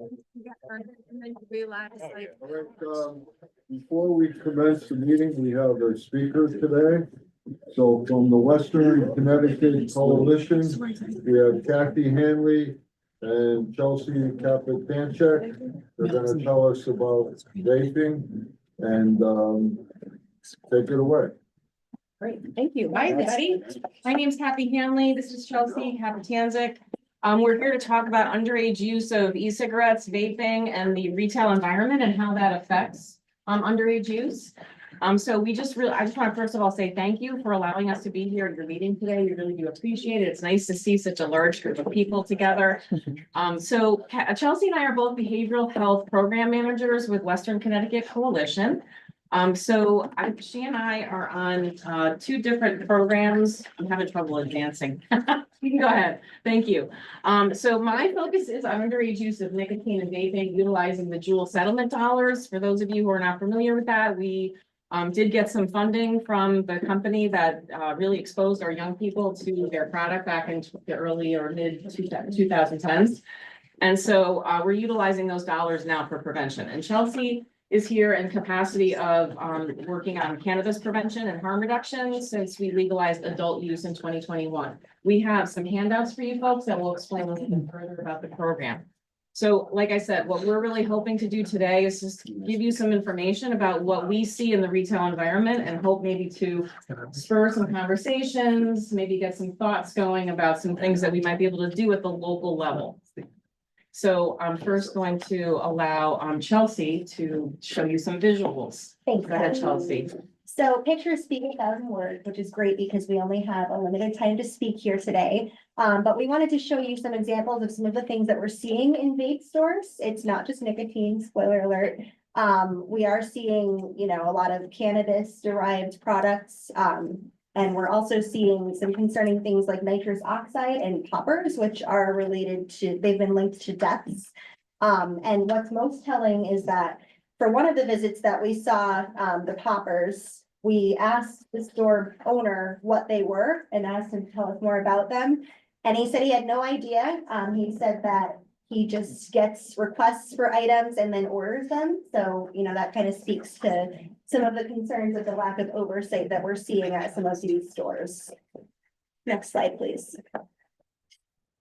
All right, before we commence the meeting, we have a speaker today. So from the Western Connecticut Coalition, we have Kathy Hanley and Chelsea Kapitanchek. They're gonna tell us about vaping and take it away. Great, thank you. Hi, everybody. My name's Kathy Hanley. This is Chelsea Kapitanchek. We're here to talk about underage use of e-cigarettes, vaping, and the retail environment and how that affects underage use. So I just want to first of all say thank you for allowing us to be here at your meeting today. We really do appreciate it. It's nice to see such a large group of people together. Chelsea and I are both behavioral health program managers with Western Connecticut Coalition. She and I are on two different programs. I'm having trouble advancing. You can go ahead. Thank you. So my focus is on underage use of nicotine and vaping, utilizing the Juul settlement dollars. For those of you who are not familiar with that, we did get some funding from the company that really exposed our young people to their product back in the early or mid 2010s. And so we're utilizing those dollars now for prevention. And Chelsea is here in capacity of working on cannabis prevention and harm reduction since we legalized adult use in 2021. We have some handouts for you folks that will explain a little bit further about the program. So like I said, what we're really hoping to do today is just give you some information about what we see in the retail environment and hope maybe to spur some conversations, maybe get some thoughts going about some things that we might be able to do at the local level. So I'm first going to allow Chelsea to show you some visuals. Thanks. Go ahead, Chelsea. So pictures speak 1,000 words, which is great because we only have a limited time to speak here today. But we wanted to show you some examples of some of the things that we're seeing in vape stores. It's not just nicotine, spoiler alert. We are seeing, a lot of cannabis derived products. And we're also seeing some concerning things like nitrous oxide and poppers, which are they've been linked to deaths. And what's most telling is that for one of the visits that we saw, the poppers, we asked the store owner what they were and asked him to tell us more about them. And he said he had no idea. He said that he just gets requests for items and then orders them. So, that kind of speaks to some of the concerns of the lack of oversight that we're seeing at some of these stores. Next slide, please.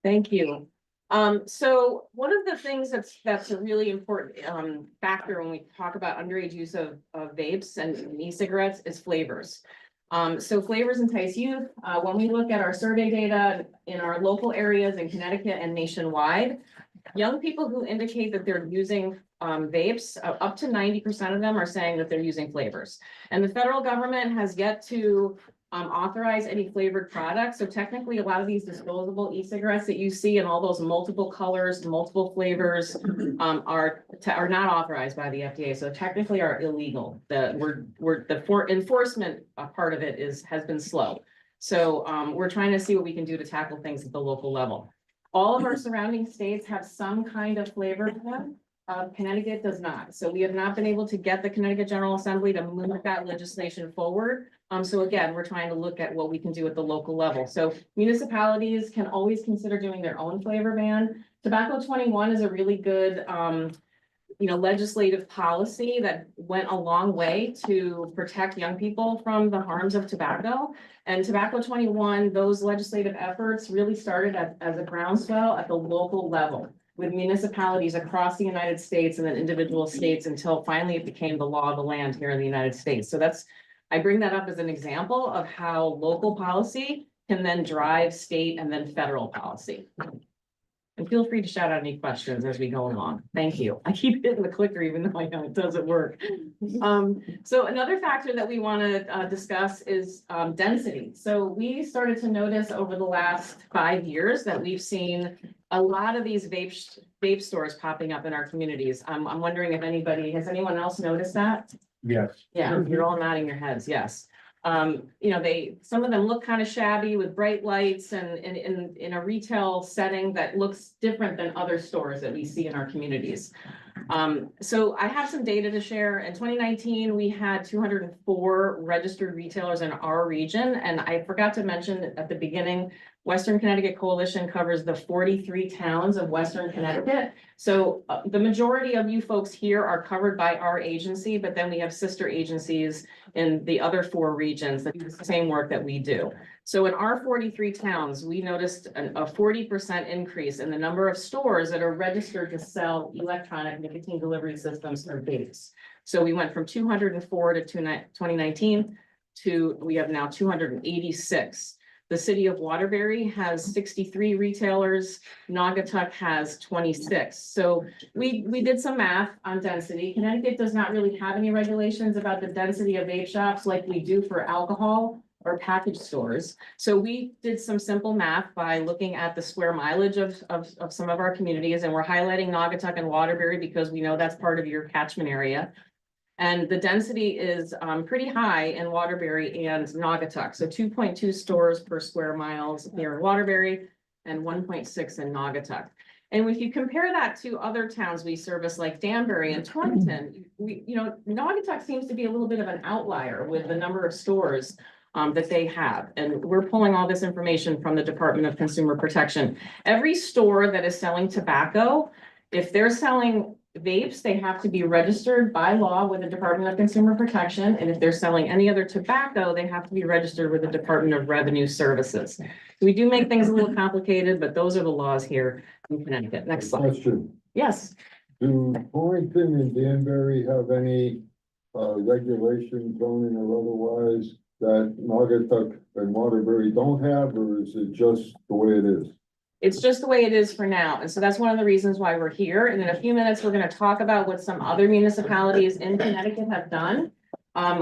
Thank you. So one of the things that's a really important factor when we talk about underage use of vapes and e-cigarettes is flavors. So flavors entice youth. When we look at our survey data in our local areas in Connecticut and nationwide, young people who indicate that they're using vapes, up to 90% of them are saying that they're using flavors. And the federal government has yet to authorize any flavored products. So technically a lot of these disposable e-cigarettes that you see in all those multiple colors, multiple flavors are not authorized by the FDA. So technically are illegal. The enforcement part of it has been slow. So we're trying to see what we can do to tackle things at the local level. All of our surrounding states have some kind of flavor to them. Connecticut does not. So we have not been able to get the Connecticut General Assembly to move that legislation forward. So again, we're trying to look at what we can do at the local level. So municipalities can always consider doing their own flavor ban. Tobacco 21 is a really good legislative policy that went a long way to protect young people from the harms of tobacco. And Tobacco 21, those legislative efforts really started as a groundswell at the local level with municipalities across the United States and then individual states until finally it became the law of the land here in the United States. So I bring that up as an example of how local policy can then drive state and then federal policy. And feel free to shout out any questions as we go along. Thank you. I keep hitting the clicker even though I know it doesn't work. So another factor that we want to discuss is density. So we started to notice over the last 5 years that we've seen a lot of these vape stores popping up in our communities. I'm wondering if has anyone else noticed that? Yes. Yeah, you're all nodding your heads, yes. Some of them look kind of shabby with bright lights and in a retail setting that looks different than other stores that we see in our communities. So I have some data to share. In 2019, we had 204 registered retailers in our region. And I forgot to mention at the beginning, Western Connecticut Coalition covers the 43 towns of Western Connecticut. So the majority of you folks here are covered by our agency, but then we have sister agencies in the other 4 regions that do the same work that we do. So in our 43 towns, we noticed a 40% increase in the number of stores that are registered to sell electronic nicotine delivery systems or vapes. So we went from 204 to 2019 to we have now 286. The city of Waterbury has 63 retailers. Naugatuck has 26. So we did some math on density. Connecticut does not really have any regulations about the density of vape shops like we do for alcohol or package stores. So we did some simple math by looking at the square mileage of some of our communities, and we're highlighting Naugatuck and Waterbury because we know that's part of your catchment area. And the density is pretty high in Waterbury and Naugatuck. So 2.2 stores per square miles here in Waterbury and 1.6 in Naugatuck. And if you compare that to other towns we service like Danbury and Taunton, Naugatuck seems to be a little bit of an outlier with the number of stores that they have. And we're pulling all this information from the Department of Consumer Protection. Every store that is selling tobacco, if they're selling vapes, they have to be registered by law with the Department of Consumer Protection. And if they're selling any other tobacco, they have to be registered with the Department of Revenue Services. We do make things a little complicated, but those are the laws here in Connecticut. Next slide. Question, Yes. do Torrington and Danbury have any regulations, zoning or otherwise, that Naugatuck and Waterbury don't have, or is it just the way it is? It's just the way it is for now. And so that's one of the reasons why we're here. And in a few minutes, we're going to talk about what some other municipalities in Connecticut have done.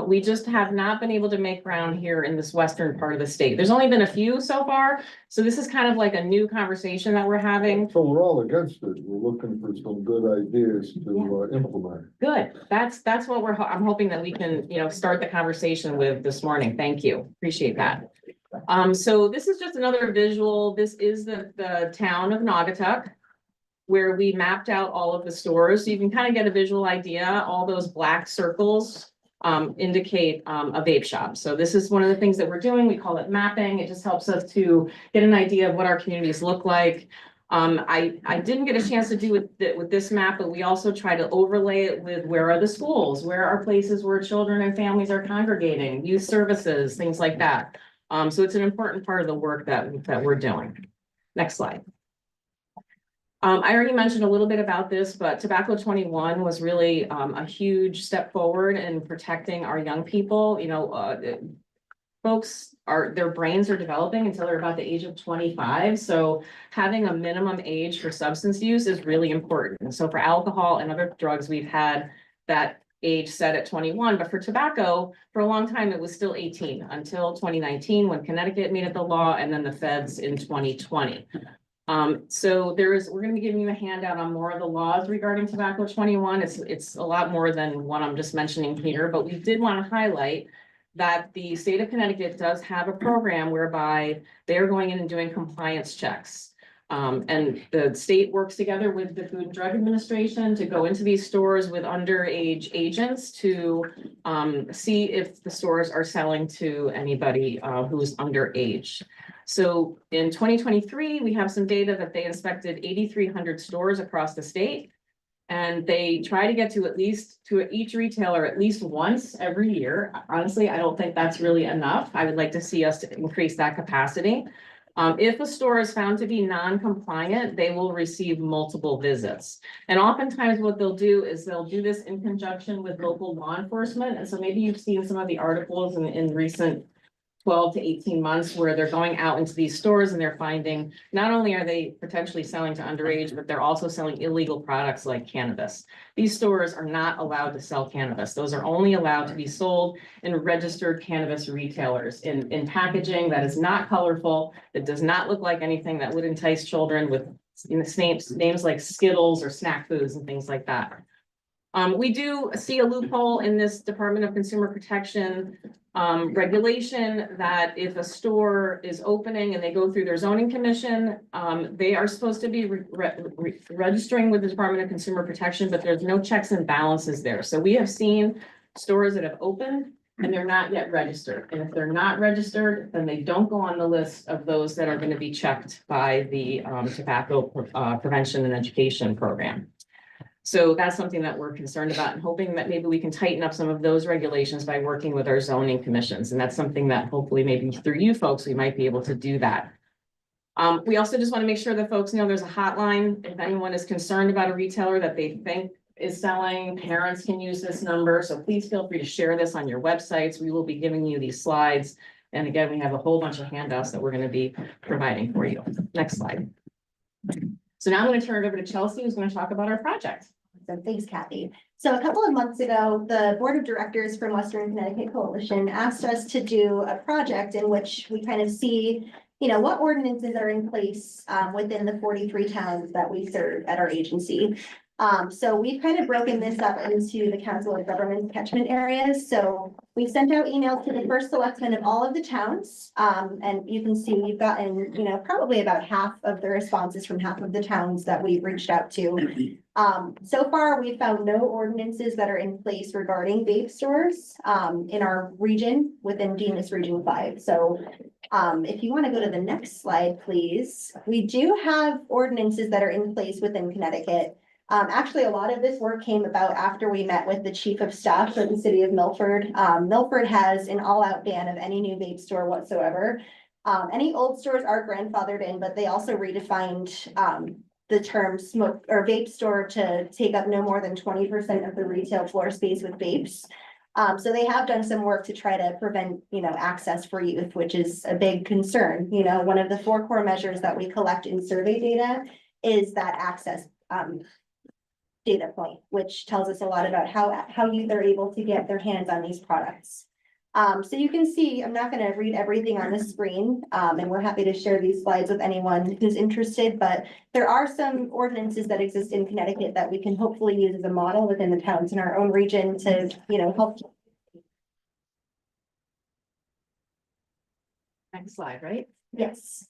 We just have not been able to make ground here in this western part of the state. There's only been a few so far. So this is kind of like a new conversation that we're having. So we're all against it. We're looking for some good ideas to implement. Good. That's what I'm hoping that we can, start the conversation with this morning. Thank you. Appreciate that. So this is just another visual. This is the town of Naugatuck, where we mapped out all of the stores. So you can kind of get a visual idea. All those black circles indicate a vape shop. So this is one of the things that we're doing. We call it mapping. It just helps us to get an idea of what our communities look like. I didn't get a chance to do with this map, but we also try to overlay it with where are the schools, where are places where children and families are congregating, youth services, things like that. So it's an important part of the work that we're doing. Next slide. I already mentioned a little bit about this, but Tobacco 21 was really a huge step forward in protecting our young people. Folks their brains are developing until they're about the age of 25. So having a minimum age for substance use is really important. And so for alcohol and other drugs, we've had that age set at 21, but for tobacco, for a long time, it was still 18 until 2019 when Connecticut made it the law and then the feds in 2020. So we're going to be giving you a handout on more of the laws regarding Tobacco 21. It's a lot more than what I'm just mentioning here, but we did want to highlight that the state of Connecticut does have a program whereby they're going in and doing compliance checks. And the state works together with the Food and Drug Administration to go into these stores with underage agents to see if the stores are selling to anybody who's underage. So in 2023, we have some data that they inspected 8,300 stores across the state. And they try to get to each retailer at least once every year. Honestly, I don't think that's really enough. I would like to see us increase that capacity. If a store is found to be non-compliant, they will receive multiple visits. And oftentimes what they'll do is they'll do this in conjunction with local law enforcement. And so maybe you've seen some of the articles in recent 12 to 18 months where they're going out into these stores and they're finding not only are they potentially selling to underage, but they're also selling illegal products like cannabis. These stores are not allowed to sell cannabis. Those are only allowed to be sold in registered cannabis retailers in packaging that is not colorful, that does not look like anything that would entice children with names like Skittles or snack foods and things like that. We do see a loophole in this Department of Consumer Protection regulation that if a store is opening and they go through their zoning commission, they are supposed to be registering with the Department of Consumer Protection, but there's no checks and balances there. So we have seen stores that have opened and they're not yet registered. And if they're not registered, then they don't go on the list of those that are going to be checked by the tobacco prevention and education program. So that's something that we're concerned about and hoping that maybe we can tighten up some of those regulations by working with our zoning commissions. And that's something that hopefully maybe through you folks, we might be able to do that. We also just want to make sure that folks know there's a hotline. If anyone is concerned about a retailer that they think is selling, parents can use this number. So please feel free to share this on your websites. We will be giving you these slides. And again, we have a whole bunch of handouts that we're going to be providing for you. Next slide. So now I'm going to turn it over to Chelsea, who's going to talk about our project. So thanks, Kathy. So a couple of months ago, the Board of Directors from Western Connecticut Coalition asked us to do a project in which we kind of see, you know, what ordinances are in place within the 43 towns that we serve at our agency. So we've kind of broken this up into the Council of Governments catchment areas. So we sent out emails to the first selectmen of all of the towns. And you can see we've gotten, you know, probably about half of the responses from half of the towns that we've reached out to. So far, we've found no ordinances that are in place regarding vape stores in our region within Demus Region 5. So if you want to go to the next slide, please. We do have ordinances that are in place within Connecticut. Actually, a lot of this work came about after we met with the chief of staff for the city of Milford. Milford has an all-out ban of any new vape store whatsoever. Any old stores are grandfathered in, but they also redefined the term smoke or vape store to take up no more than 20% of the retail floor space with vapes. So they have done some work to try to prevent, you know, access for youth, which is a big concern. You know, one of the 4 core measures that we collect in survey data is that access data point, which tells us a lot about how youth are able to get their hands on these products. So you can see, I'm not going to read everything on the screen, and we're happy to share these slides with anyone who's interested, but there are some ordinances that exist in Connecticut that we can hopefully use as a model within the towns in our own region to, you know, help. Next slide, right? Yes.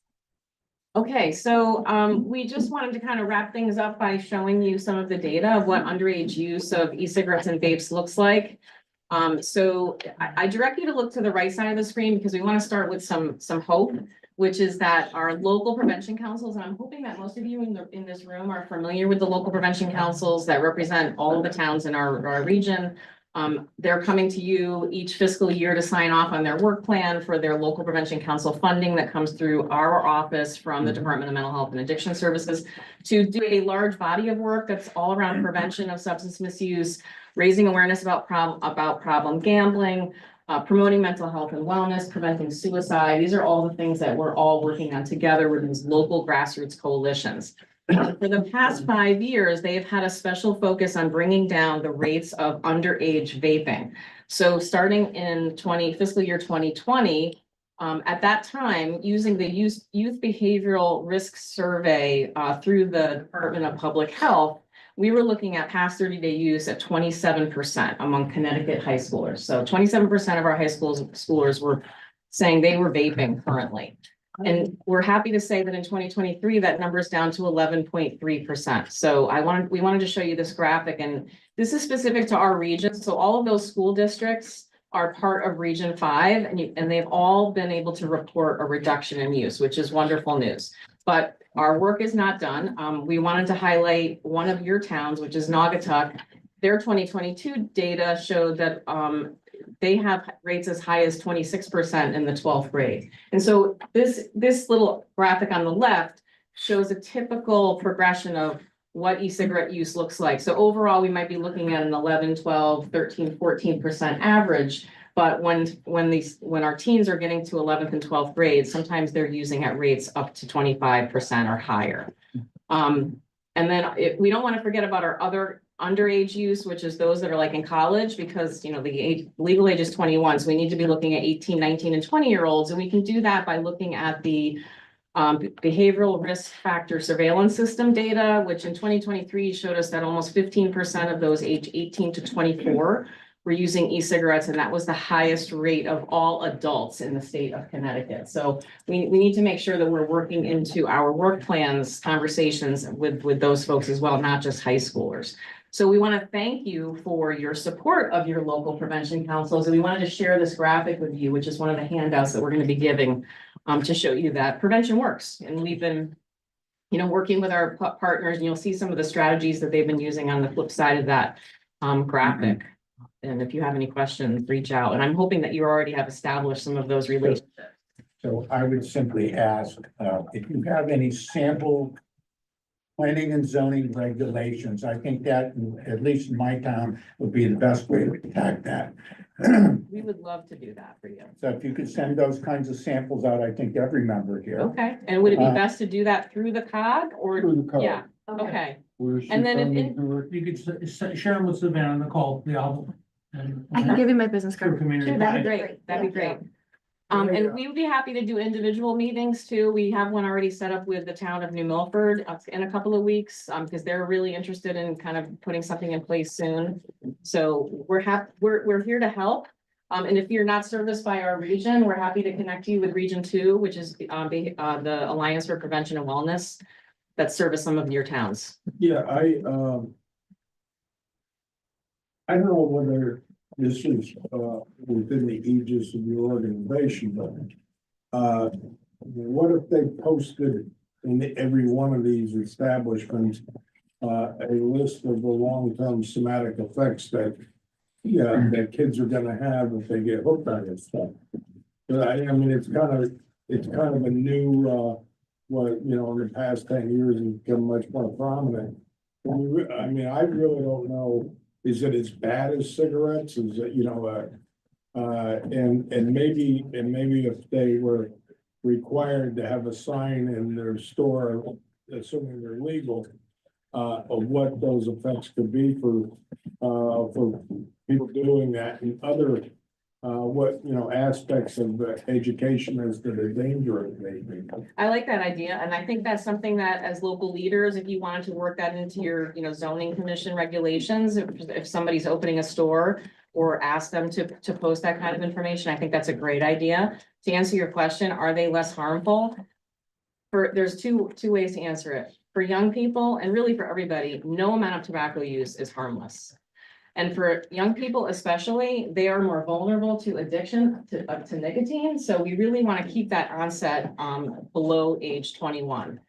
Okay, so we just wanted to kind of wrap things up by showing you some of the data of what underage use of e-cigarettes and vapes looks like. So I direct you to look to the right side of the screen because we want to start with some hope, which is that our local prevention councils, and I'm hoping that most of you in this room are familiar with the local prevention councils that represent all of the towns in our region. They're coming to you each fiscal year to sign off on their work plan for their local prevention council funding that comes through our office from the Department of Mental Health and Addiction Services to do a large body of work that's all around prevention of substance misuse, raising awareness about problem gambling, promoting mental health and wellness, preventing suicide. These are all the things that we're all working on together with these local grassroots coalitions. For the past 5 years, they've had a special focus on bringing down the rates of underage vaping. So starting in fiscal year 2020, at that time, using the youth behavioral risk survey through the Department of Public Health, we were looking at past 30-day use at 27% among Connecticut high schoolers. So 27% of our high schoolers were saying they were vaping currently. And we're happy to say that in 2023, that number is down to 11.3%. So we wanted to show you this graphic, and this is specific to our region. So all of those school districts are part of Region 5, and they've all been able to report a reduction in use, which is wonderful news. But our work is not done. We wanted to highlight one of your towns, which is Naugatuck. Their 2022 data showed that they have rates as high as 26% in the 12th grade. And so this little graphic on the left shows a typical progression of what e-cigarette use looks like. So overall, we might be looking at an 11, 12, 13, 14% average. But when our teens are getting to 11th and 12th grade, sometimes they're using at rates up to 25% or higher. And then we don't want to forget about our other underage use, which is those that are like in college, because you know the legal age is 21. So we need to be looking at 18, 19, and 20-year-olds. And we can do that by looking at the behavioral risk factor surveillance system data, which in 2023 showed us that almost 15% of those age 18 to 24 were using e-cigarettes, and that was the highest rate of all adults in the state of Connecticut. So we need to make sure that we're working into our work plans, conversations with those folks as well, not just high schoolers. So we want to thank you for your support of your local prevention councils. And we wanted to share this graphic with you, which is one of the handouts that we're going to be giving to show you that prevention works. And we've been, working with our partners, and you'll see some of the strategies that they've been using on the flip side of that graphic. And if you have any questions, reach out. And I'm hoping that you already have established some of those relationships. So I would simply ask, if you have any sample planning and zoning regulations, I think that, at least in my town, would be the best way to attack that. We would love to do that for you. So if you could send those kinds of samples out, I think every member here. Okay, and would it be best to do that through the COG or? Through the code. Yeah, okay. Where she And then if sending it- to her? You could share them with Savannah, Nicole, the album. I can give you my business For card. community. Sure, That'd be That'd be great, that'd be great. great. And we would be happy to do individual meetings too. We have one already set up with the town of New Milford in a couple of weeks, because they're really interested in kind of putting something in place soon. So we're here to help. And if you're not serviced by our region, we're happy to connect you with Region 2, which is the Alliance for Prevention and Wellness that service some of your towns. Yeah, I don't know whether this is, within the aegis of your organization, but, what if they posted in every one of these establishments, a list of the long-term somatic effects that kids are gonna have if they get hooked on this stuff? But I mean, it's kind of a new, in the past 10 years, it's become much more prominent. I mean, I really don't know, is it as bad as cigarettes? Is it, and maybe if they were required to have a sign in their store, assuming they're legal, of what those effects could be for people doing that and other, aspects of the education as to the danger of vaping. I like that idea, and I think that's something that as local leaders, if you wanted to work that into your, zoning commission regulations, if somebody's opening a store or ask them to post that kind of information, I think that's a great idea. To answer your question, are they less harmful? There's two ways to answer it. For young people, and really for everybody, no amount of tobacco use is harmless. And for young people especially, they are more vulnerable to addiction to nicotine. So we really want to keep that onset below age 21.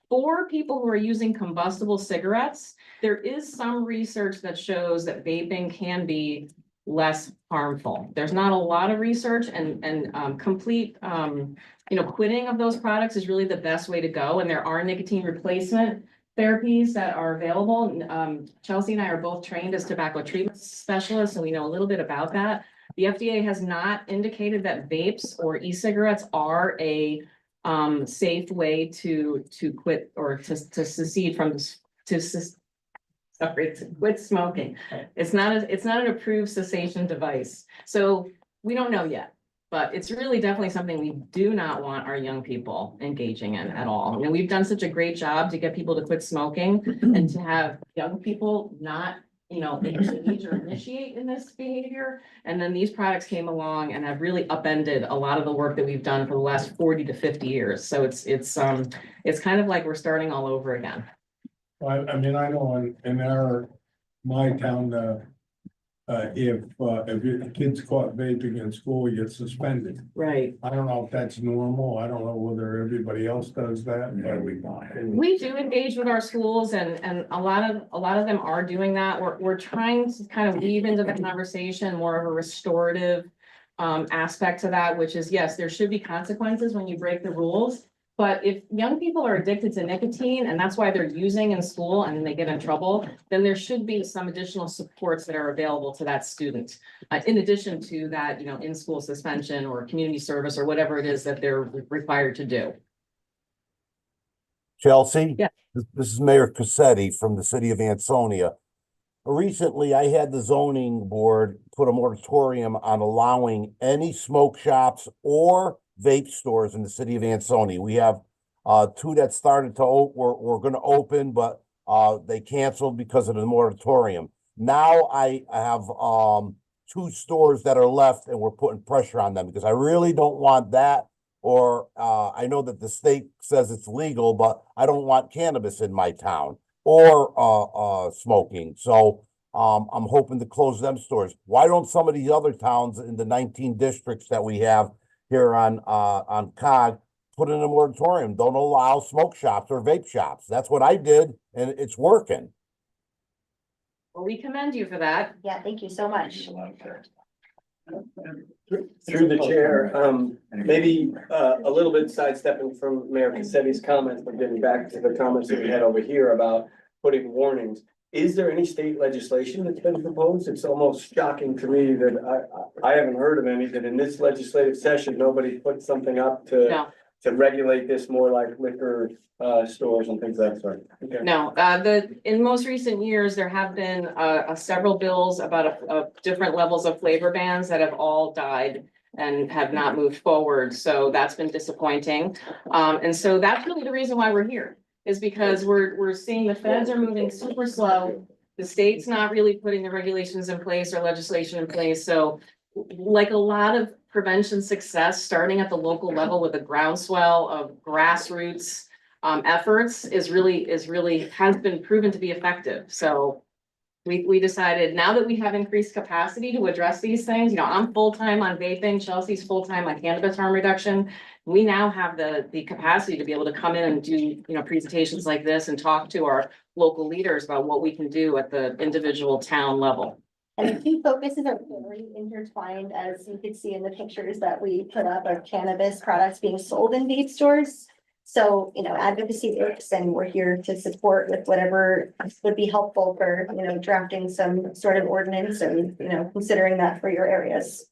For people who are using combustible cigarettes, there is some research that shows that vaping can be less harmful. There's not a lot of research, and complete quitting of those products is really the best way to go. And there are nicotine replacement therapies that are available. Chelsea and I are both trained as tobacco treatment specialists, and we know a little bit about that. The FDA has not indicated that vapes or e-cigarettes are a safe way to quit or to secede from to quit smoking. It's not an approved cessation device. So we don't know yet. But it's really definitely something we do not want our young people engaging in at all. And we've done such a great job to get people to quit smoking and to have young people not, engage or initiate in this behavior. And then these products came along and have really upended a lot of the work that we've done for the last 40 to 50 years. So it's kind of like we're starting all over again. Well, I mean, I know in my town, if your kid's caught vaping in school, you get suspended. Right. I don't know if that's normal. I don't know whether everybody else does that. We do engage with our schools, and a lot of them are doing that. We're trying to kind of weave into the conversation more of a restorative aspect to that, which is, yes, there should be consequences when you break the rules. But if young people are addicted to nicotine and that's why they're using in school and they get in trouble, then there should be some additional supports that are available to that student. In addition to that, in-school suspension or community service or whatever it is that they're required to do. Chelsea? Yeah. This is Mayor Cassetti from the city of Ansonia. Recently, I had the zoning board put a moratorium on allowing any smoke shops or vape stores in the city of Ansonia. We have two that started to were going to open, but they canceled because of the moratorium. Now I have two stores that are left, and we're putting pressure on them because I really don't want that. Or I know that the state says it's legal, but I don't want cannabis in my town. or smoking. So I'm hoping to close them stores. Why don't some of these other towns in the 19 districts that we have here on COG put in a moratorium? Don't allow smoke shops or vape shops. That's what I did, and it's working. Well, we commend you for that. Yeah, thank you so much. Through the chair, maybe a little bit sidestepping from Mayor Cassetti's comments, but getting back to the comments that we had over here about putting warnings. Is there any state legislation that's been proposed? It's almost shocking to me that I haven't heard of any, that in this legislative session, nobody put something up No. to regulate this more like liquor stores and things of that sort. Okay. No, in most recent years, there have been several bills about different levels of flavor bans that have all died and have not moved forward. So that's been disappointing. And so that's really the reason why we're here, is because we're seeing the feds are moving super slow. The state's not really putting the regulations in place or legislation in place. So like a lot of prevention success, starting at the local level with a groundswell of grassroots efforts has been proven to be effective. So we decided, now that we have increased capacity to address these things, I'm full-time on vaping, Chelsea's full-time on cannabis harm reduction. We now have the capacity to be able to come in and do, presentations like this and talk to our local leaders about what we can do at the individual town level. And the two focuses are very intertwined, as you could see in the pictures that we put up of cannabis products being sold in vape stores. So, advocacy works, and we're here to support with whatever would be helpful for, drafting some sort of ordinance and, considering that for your areas.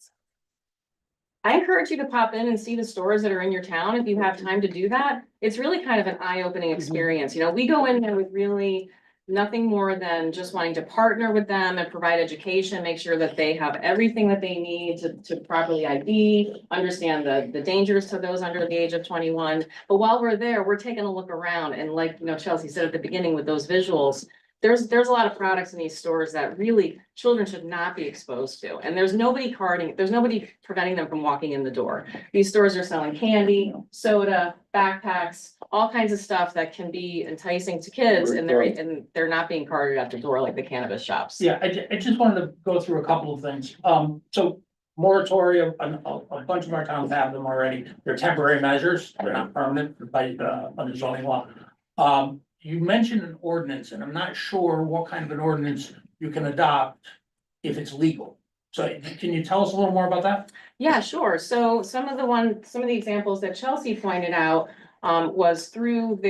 I encourage you to pop in and see the stores that are in your town if you have time to do that. It's really kind of an eye-opening experience. We go in there with really nothing more than just wanting to partner with them and provide education, make sure that they have everything that they need to properly ID, understand the dangers to those under the age of 21. But while we're there, we're taking a look around, and like, Chelsea said at the beginning with those visuals, there's a lot of products in these stores that really children should not be exposed to. And there's nobody preventing them from walking in the door. These stores are selling candy, soda, backpacks, all kinds of stuff that can be enticing to kids, and they're not being carted at the door like the cannabis shops. Yeah, I just wanted to go through a couple of things. So moratorium, a bunch of our towns have them already. They're temporary measures. They're not permanent by under zoning law. You mentioned an ordinance, and I'm not sure what kind of an ordinance you can adopt if it's legal. So can you tell us a little more about that? Yeah, sure. So some of the examples that Chelsea pointed out was through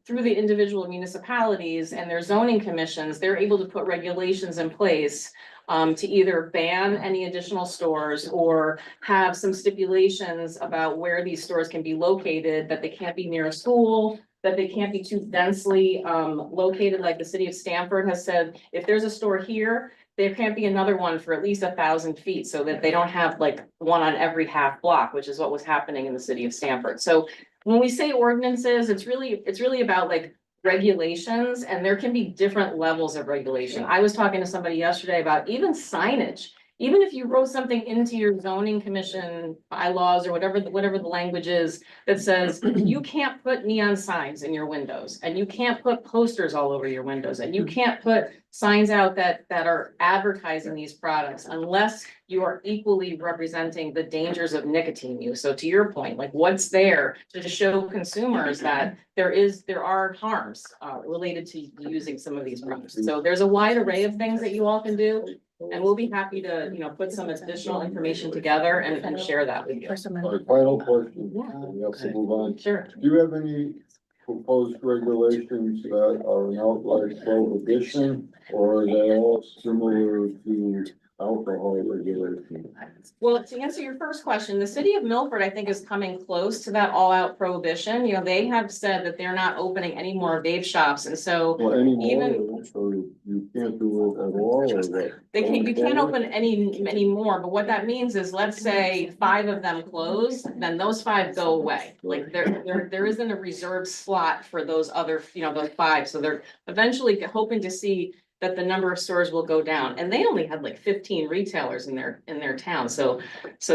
through the individual municipalities and their zoning commissions, they're able to put regulations in place to either ban any additional stores or have some stipulations about where these stores can be located, that they can't be near a school, that they can't be too densely located. Like the city of Stamford has said, if there's a store here, there can't be another one for at least 1,000 feet, so that they don't have like one on every half block, which is what was happening in the city of Stamford. So when we say ordinances, it's really about like regulations, and there can be different levels of regulation. I was talking to somebody yesterday about even signage. Even if you wrote something into your zoning commission bylaws or whatever the language is that says you can't put neon signs in your windows, and you can't put posters all over your windows, and you can't put signs out that are advertising these products unless you are equally representing the dangers of nicotine use. So to your point, like what's there to show consumers that there are harms related to using some of these products. So there's a wide array of things that you all can do. And we'll be happy to, put some additional information together and share that with you. Our final question, we have to move on. Sure. Do you have any proposed regulations that are an outright prohibition, or are they all similar to alcohol regulation? Well, to answer your first question, the city of Milford, I think, is coming close to that all-out prohibition. They have said that they're not opening any more vape shops, and so Well, so you can't do it at all, or what? you can't open any more. But what that means is, let's say 5 of them close, then those 5 go away. Like there isn't a reserved slot for those other, those 5. So they're eventually hoping to see that the number of stores will go down, and they only had like 15 retailers in their town. So that's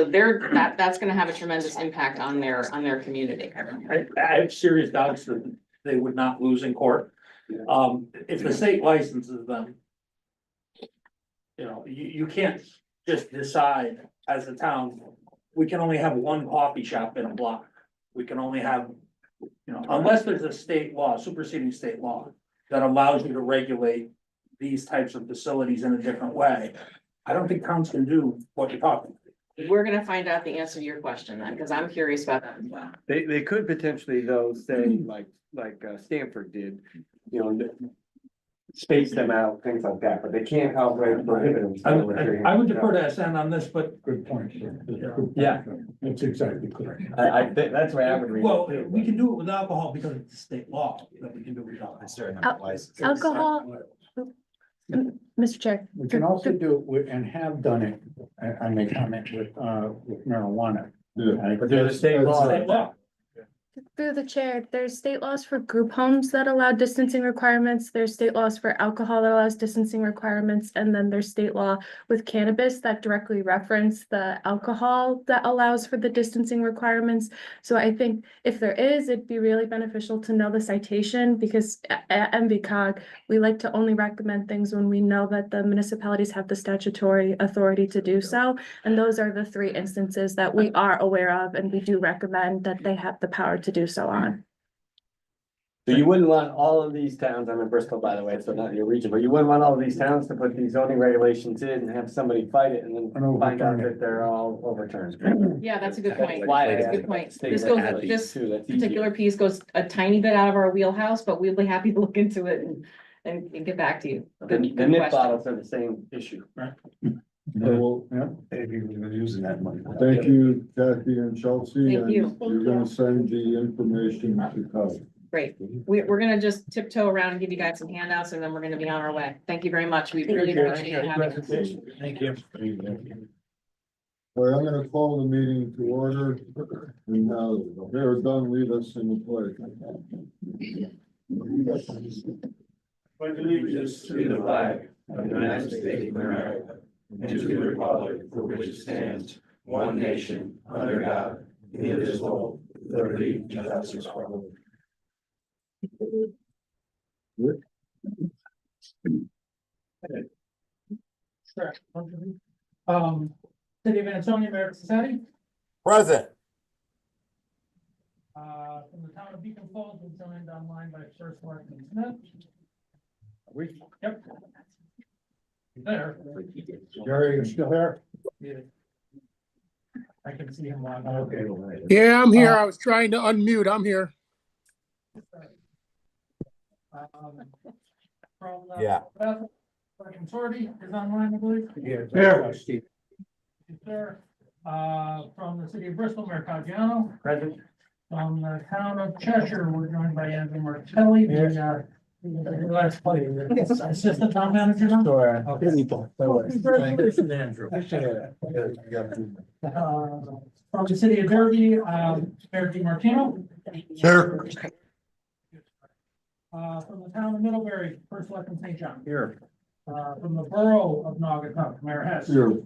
going to have a tremendous impact on their community. I have serious doubts that they would not lose in court. If the state licenses them. You know, you can't just decide as a town, we can only have one coffee shop in a block. We can only have, you know, unless there's a state law, superseding state law, that allows you to regulate these types of facilities in a different way. I don't think towns can do what you're talking. We're gonna find out the answer to your question then, because I'm curious about that as well. They could potentially though say like Stanford did, you know. Space them out, things like that, but they can't outright prohibit them. I would defer to SN on this, but Good point. Yeah. That's exactly correct. I think that's why I would read. well, we can do it with alcohol because it's state law that we can do it without. Alcohol, Mr. Chair. We can also do it with, and have done it, I may comment with marijuana. Yeah. But there's a state law. State law. Through the chair, there's state laws for group homes that allow distancing requirements. There's state laws for alcohol that allows distancing requirements. And then there's state law with cannabis that directly reference the alcohol that allows for the distancing requirements. So I think if there is, it'd be really beneficial to know the citation because at NVCOG, we like to only recommend things when we know that the municipalities have the statutory authority to do so. And those are the 3 instances that we are aware of, and we do recommend that they have the power to do so on. So you wouldn't want all of these towns, I'm in Bristol, by the way, so not your region, but you wouldn't want all of these towns to put these zoning regulations in and have somebody fight it and then find out that they're all overturned. Yeah, that's a good point. Why That's a they good point. state This goes, regulations this too, that's easier. particular piece goes a tiny bit out of our wheelhouse, but we'll be happy to look into it and get back to you. The Good nip question. bottles are the same issue, right? So, Using that money. thank you, Kathy and Chelsea. Thank and you. You're gonna send the information to Kathy. Great. We're gonna just tiptoe around and give you guys some handouts and then we're gonna be on our way. Thank you very much. We really appreciate having us. Thank you. All right, I'm gonna call the meeting to order and they're done, leave us in the place. Allegiance to the flag of the United States of America and to the republic for which it stands, one nation, under God, indivisible, with liberty and justice for all. Sure. City of Ansonia, Mayor Cassetti, Present. from the town of Beacon Falls, we're joined online by First Selectman Smith. Yep. There. Jerry, you still there? Yeah. I can see him on. Okay. Yeah, I'm here. I was trying to unmute. I'm here. From. Yeah. Consorti is online, I believe. Yeah. Steve. Sir, from the city of Bristol, Mayor Caggiano. Present. From the town of Cheshire, we're joined by Andrew Martelli, the last place, assistant town manager. now? Sure. Congratulations, Andrew. From the city of Derby, Mayor DiMartino. Here. From the town of Middlebury, First Selectman St. John. Here. From the borough of Naugatuck, Mayor Hess. Here.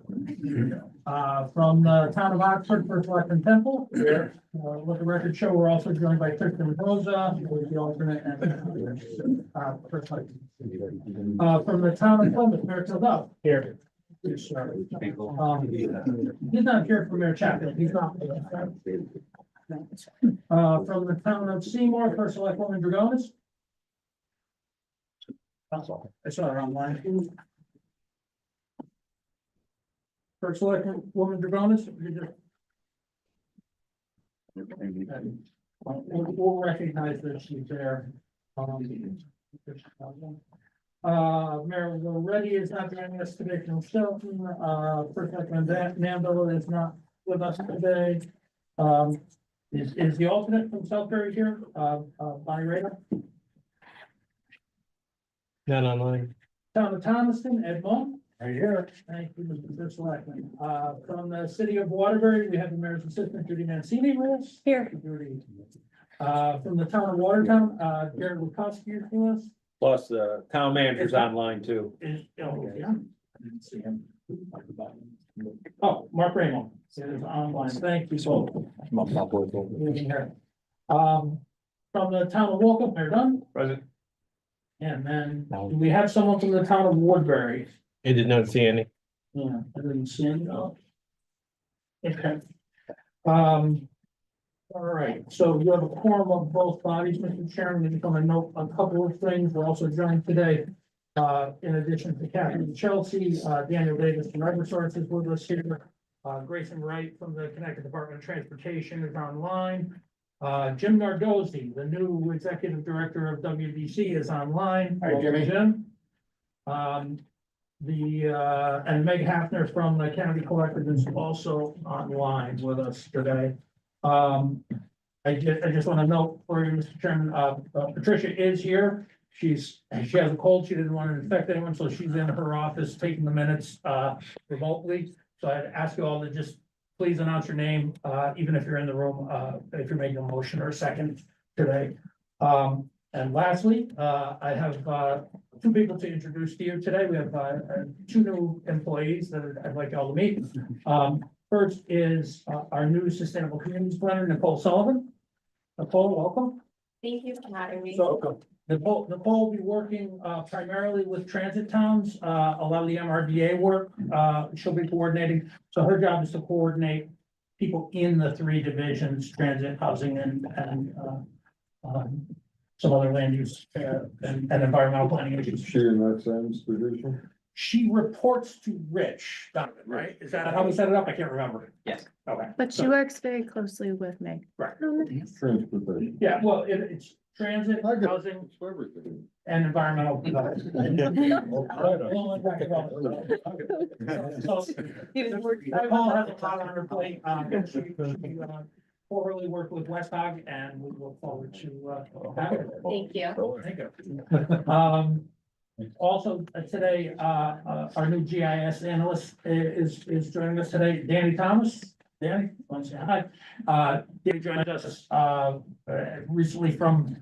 From the town of Oxford, First Selectman Temple. Here. Let the record show, we're also joined by Kristen Rosa, who is the alternate. And First Selectman. From the town of Plymouth, Mayor Tildell. Here. He's not here for Mayor Chapman, he's not. From the town of Seymour, First Selectwoman Dragonis. I saw her online. First Selectwoman Dragonis. We'll recognize that she's there. Mayor Reddy is not joining us today from Shelton. First Selectman Mandel is not with us today. Is the alternate from Southbury here? Bonnie Raider? Not online. Town of Thomaston, Ed Mon. Right here. Thank you, Mr. First Selectman. From the city of Waterbury, we have the mayor's assistant, Judy Mancini, with us. Here. Judy. From the town of Watertown, Jared Lukowski is with us. Plus, the town manager's online too. Is, oh, yeah. I didn't see him. Oh, Mark Raymond is online. Thank you so much. From the town of Walkup, Mayor Dunn. Present. And then, do we have someone from the town of Woodbury? I did not see any. Yeah, I didn't see any. Oh. Okay. All right, so you have a quorum of both bodies, Mr. Chairman. I just want to note a couple of things. We're also joined today. In addition to Kathy Chelsea, Daniel Davis from Eversource is with us here. Grayson Wright from the Connecticut Department of Transportation is online. Jim Nardozzi, the new Executive Director of WDC, is online. Hi, Jimmy. Jim. And Meg Hafner from the County Collective is also online with us today. I just want to note for you, Mr. Chairman, Patricia is here. She has a cold. She didn't want to infect anyone, so she's in her office taking the minutes, remotely. So I'd ask you all to just please announce your name, even if you're in the room, if you're making a motion or a second today. And lastly, I have, two people to introduce to you today. We have, two new employees that I'd like y'all to meet. First is, our new Sustainable Communities Planner, Nicole Sullivan. Nicole, welcome. Thank you for having me. So Nicole will be working primarily with transit towns, a lot of the MRDA work, she'll be coordinating. So her job is to coordinate people in the three divisions, transit, housing, and some other land use and environmental planning Is issues. she in that same division? She reports to Rich Donovan, right? Is that how we set it up? I can't remember. Yes. Okay. But she works very closely with me. Right. Transportation. Yeah, well, it's transit, I get it. housing, It's for everything. and environmental. So, Nicole has a lot on her plate, she formerly worked with WestCOG, and we look forward to, having her. Thank you. Thank you. Also, today, our new GIS analyst is joining us today, Danny Thomas. Danny, want to say hi? Danny joined us, recently from,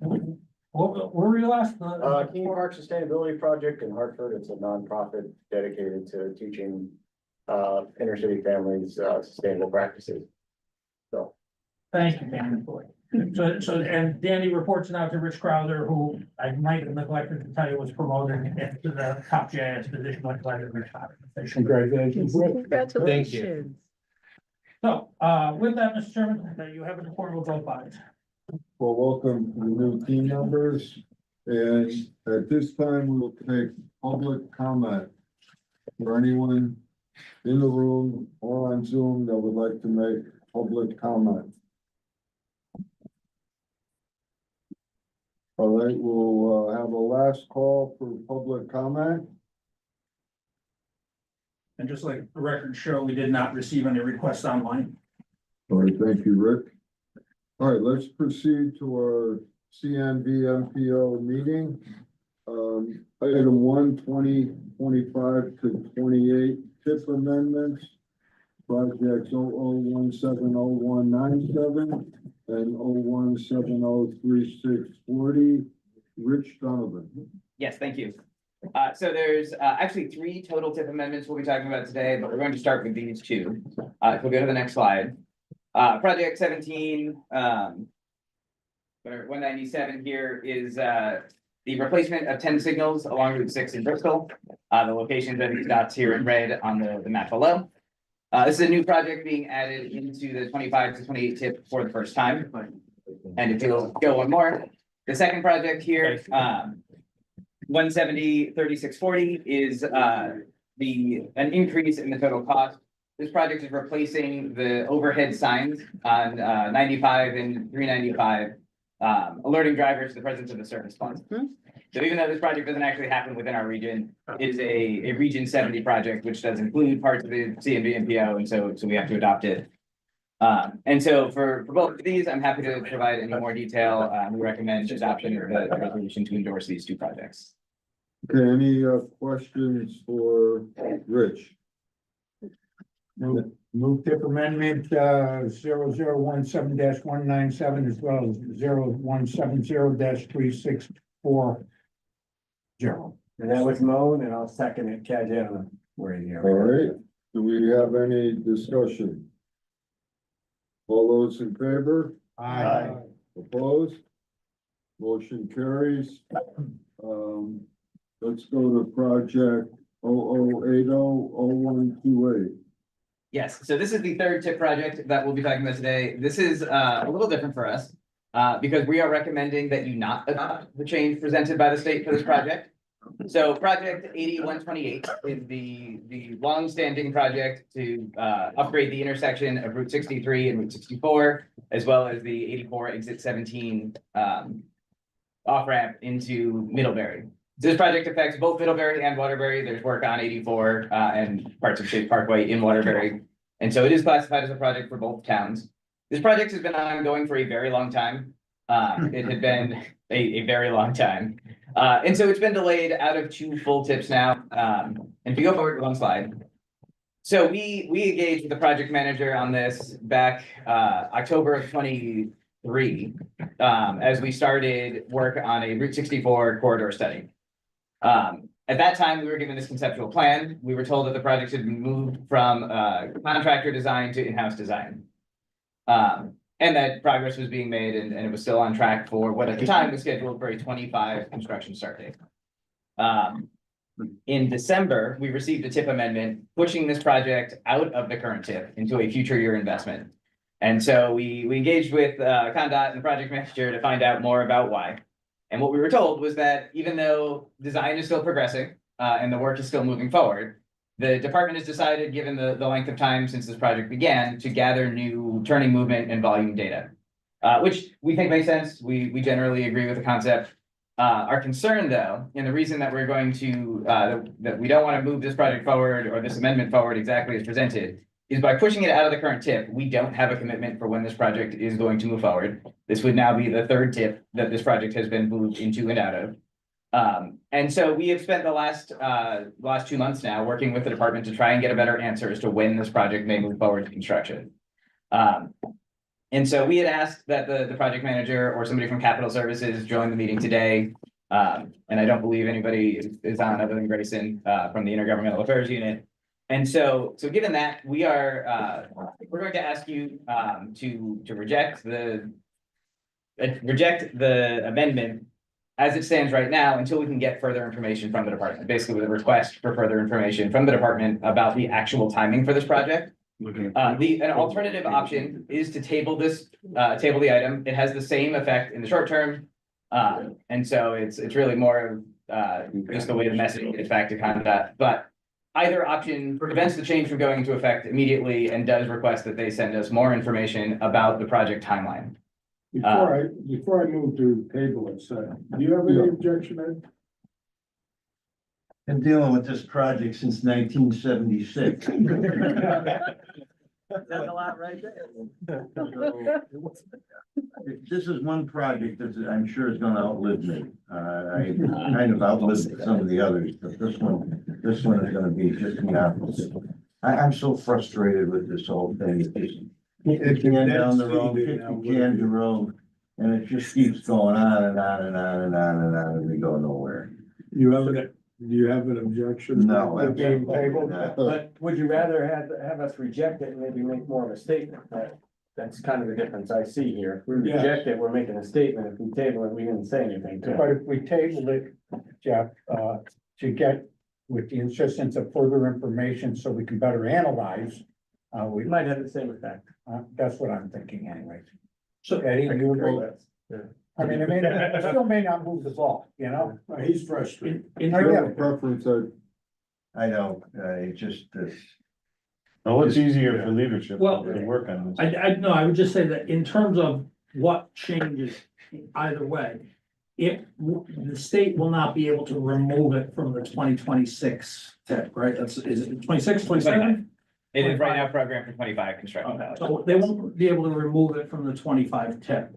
where were you last? King Park Sustainability Project in Hartford. It's a nonprofit dedicated to teaching inner city families sustainable practices. So. Thank you, Danny. So, and Danny reports now to Rich Crowther, who I might have neglected to tell you was promoted into the top GIS position. I'm glad that Rich got it. Congratulations, Rick. Congratulations. So, with that, Mr. Chairman, you have a report of both bodies. Well, welcome to the new team members. And at this time, we will take public comment. For anyone in the room or on Zoom that would like to make public comment. All right, we'll have a last call for public comment. And just like the record show, we did not receive any requests online. All right, thank you, Rick. All right, let's proceed to our CNVMPO meeting. Item 1, 2025 to 28 TIP amendments. Projects 0017097 and 017036040. Rich Donovan. Yes, thank you. So there's actually 3 total TIP amendments we'll be talking about today, but we're going to start with these 2. If we'll go to the next slide. Project 17, 197 here is the replacement of 10 signals along Route 6 in Bristol. The locations of these dots here in red on the map below. This is a new project being added into the 25 to 28 TIP for the first time. And if you'll go one more, the second project here, 170-3640 is an increase in the total cost. This project is replacing the overhead signs on 95 and 395, alerting drivers to the presence of the service funds. So even though this project doesn't actually happen within our region, it is a Region 70 project, which does include parts of the CNVMPO, and so we have to adopt it. And so for both of these, I'm happy to provide any more detail. We recommend adoption of the resolution to endorse these 2 projects. Okay, any questions for Rich? Move TIP amendment 0017-197 as well as 0170-3640. And that was Moan, and I'll second it, Kajan. All right, do we have any discussion? All those in favor? Aye. Opposed? Motion carries. let's go to project 00800128. Yes, so this is the third tip project that we'll be talking about today. This is a little different for us. Because we are recommending that you not adopt the change presented by the state for this project. So project 8128 is the long-standing project to upgrade the intersection of Route 63 and Route 64, as well as the 84 exit 17 off-ramp into Middlebury. This project affects both Middlebury and Waterbury. There's work on 84 and parts of Chase Parkway in Waterbury. And so it is classified as a project for both towns. This project has been ongoing for a very long time. It had been a very long time. And so it's been delayed out of 2 full tips now. And if you go forward 1 slide. So we engaged with the project manager on this back October of 23 as we started work on a Route 64 corridor study. At that time, we were given this conceptual plan. We were told that the project had been moved from contractor design to in-house design. And that progress was being made and it was still on track for what at the time was scheduled for a 25 construction start date. In December, we received a tip amendment pushing this project out of the current tip into a future year investment. And so we engaged with CONDOT and the project manager to find out more about why. And what we were told was that even though design is still progressing and the work is still moving forward, the department has decided, given the length of time since this project began, to gather new turning movement and volume data, which we think makes sense. We generally agree with the concept. Our concern, though, and the reason that we're going to, that we don't want to move this project forward or this amendment forward exactly as presented, is by pushing it out of the current tip, we don't have a commitment for when this project is going to move forward. This would now be the 3rd tip that this project has been moved into and out of. And so we have spent the last 2 months now working with the department to try and get a better answer as to when this project may move forward to construction. And so we had asked that the project manager or somebody from Capital Services join the meeting today. And I don't believe anybody is on other than Grayson from the Intergovernmental Affairs Unit. And so given that, we're going to ask you to reject the amendment as it stands right now until we can get further information from the department, basically with a request for further information from the department about the actual timing for this project. An alternative option is to table the item. It has the same effect in the short term. And so it's really more just the way the message gets back to CONDOT. But either option prevents the change from going into effect immediately and does request that they send us more information about the project timeline. Before I move to table it, do you have any objection, Ed? Been dealing with this project since 1976. That's a lot right there. This is one project that I'm sure is gonna outlive me. I kind of outlived some of the others, but this one is gonna be just the opposite. I'm so frustrated with this whole thing. It's can down the road, 50 cans the road, and it just keeps going on and on and on and on and on, and we go nowhere. Do you have an objection? No, to being tabled? But would you rather have us reject it and maybe make more of a statement? That's kind of the difference I see here. If we reject it, we're making a statement. If we table it, we didn't say anything to it. But if we tabled it, Jeff, to get with the insistence of further information so we can better analyze, We might have the same effect. that's what I'm thinking anyway. So Eddie, you agree. will, I mean, it still may not move the ball, you know? He's frustrated. I have a preference, I know, it just, Oh, it's easier for leadership Well, to work on this. I would just say that in terms of what changes either way, the state will not be able to remove it from the 2026 tip, right? Is it 26, 27? It is right now programmed for 25 construction. Okay, so they won't be able to remove it from the 25 tip.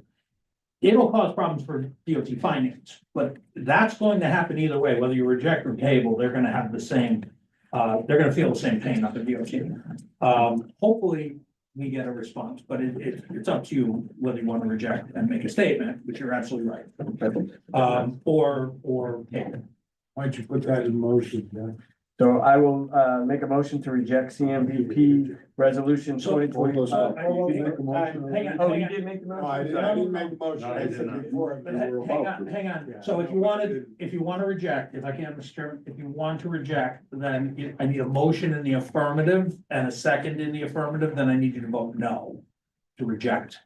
It'll cause problems for DOT finance, but that's going to happen either way, whether you reject or table, they're gonna have the same, they're gonna feel the same pain up at DOT. Hopefully, we get a response, but it's up to you whether you want to reject and make a statement, which you're absolutely right. Or table. Why don't you put that in motion, Jeff? So I will, make a motion to reject CMVP resolution twenty twenty. Hold on. Oh, Hang you on. did make the No, motion? I didn't make a motion. No, I I did said not. before. But hang on, so if you want to reject, if I can, Mr. Chairman, if you want to reject, then I need a motion in the affirmative and a second in the affirmative, then I need you to vote no. To reject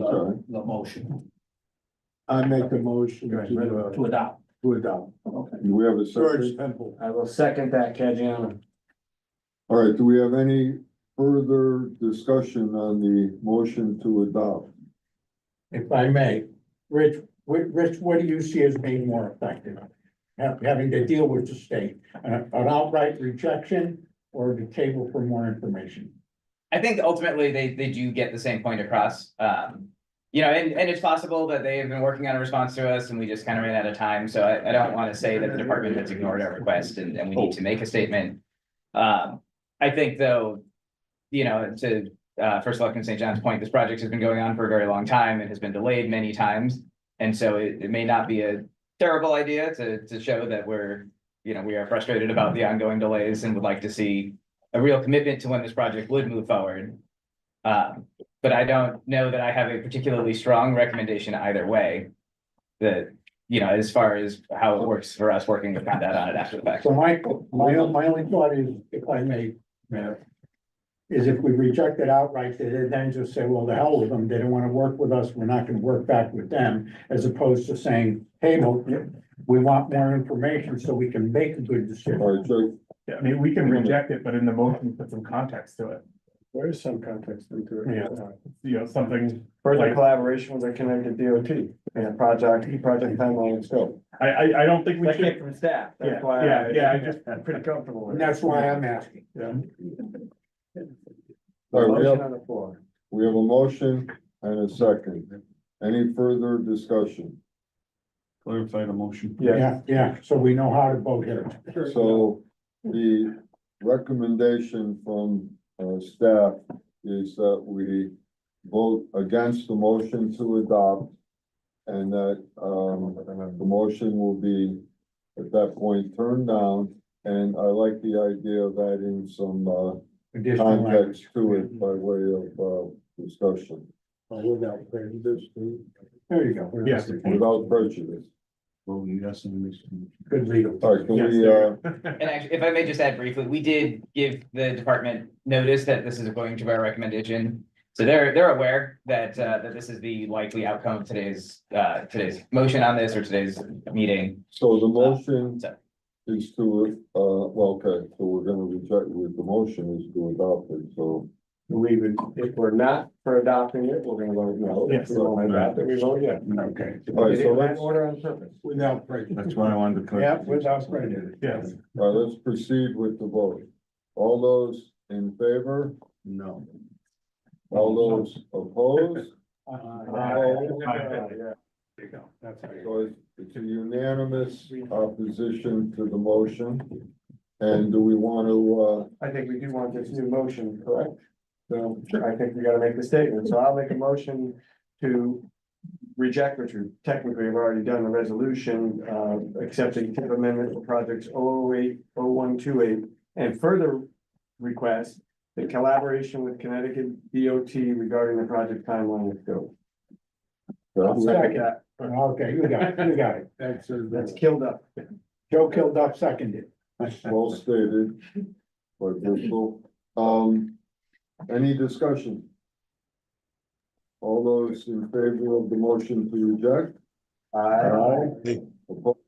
Okay. the motion, I make the motion to adopt. to adopt. Okay. Do we have a George second? Temple. I will second that, Kajiano. All right, do we have any further discussion on the motion to adopt? If I may, Rich, what do you see as being more effective? Having to deal with the state, an outright rejection or the table for more information? I think ultimately they do get the same point across. You know, and it's possible that they have been working on a response to us and we just kind of ran out of time. So I don't want to say that the department has ignored our request and we need to make a statement. I think though, you know, to First Selectman St. John's point, this project has been going on for a very long time and has been delayed many times. And so it may not be a terrible idea to show that we're, you know, we are frustrated about the ongoing delays and would like to see a real commitment to when this project would move forward. But I don't know that I have a particularly strong recommendation either way. That, you know, as far as how it works for us working with Condat on it after the fact. So my only thought is, if I may, Mayor, is if we reject it outright, they then just say, well, the hell with them, they don't want to work with us, we're not gonna work back with them, as opposed to saying, hey, well, we want more information so we can make a good decision. All right, so Yeah, I mean, we can reject it, but in the motion, put some context to it. There is some context into it. Yeah. You know, something, Further Like- collaboration with the Connecticut DOT and project timeline and scope. I don't think we That came should. from staff. Yeah, That's why I'm pretty comfortable with And it. that's why I'm asking. All right, Motion on the floor. we have a motion and a second. Any further discussion? Clarify the motion. Yeah, so we know how to vote here. So the recommendation from staff is that we vote against the motion to adopt. And that the motion will be at that point turned down. And I like the idea of adding some Additional context language. to it by way of discussion Without prejudice, There you go. Yes. without prejudice. Well, yes, and this. Good legal. All right, can Yes, we there. And actually, if I may just add briefly, we did give the department notice that this is going to be our recommendation. So they're aware that that this is the likely outcome of today's motion on this or today's meeting. So the motion So is to, well, okay, so we're gonna reject with the motion is to adopt it, so. We would, if we're not for adopting it, we're gonna vote no. If we want to adopt it, we vote yes. Okay. All right, We so did that let's, order on purpose. without prejudice. That's why I wanted to. Yeah, without prejudice. Yes. all right, let's proceed with the vote. All those in favor? No. All those opposed? There you go. That's how you- So it's a unanimous opposition to the motion. And do we want to, I think we do want this new motion, correct? So I think we gotta make the statement. So I'll make a motion to reject, which we technically have already done the resolution, accepting tip amendment for projects 008-0128, and further request the collaboration with Connecticut DOT regarding the project timeline and scope. Second. Okay, you got it. That's killed up. Joe killed up, seconded. well stated, but Bristol, any discussion? All those in favor of the motion to reject? Aye. Opposed?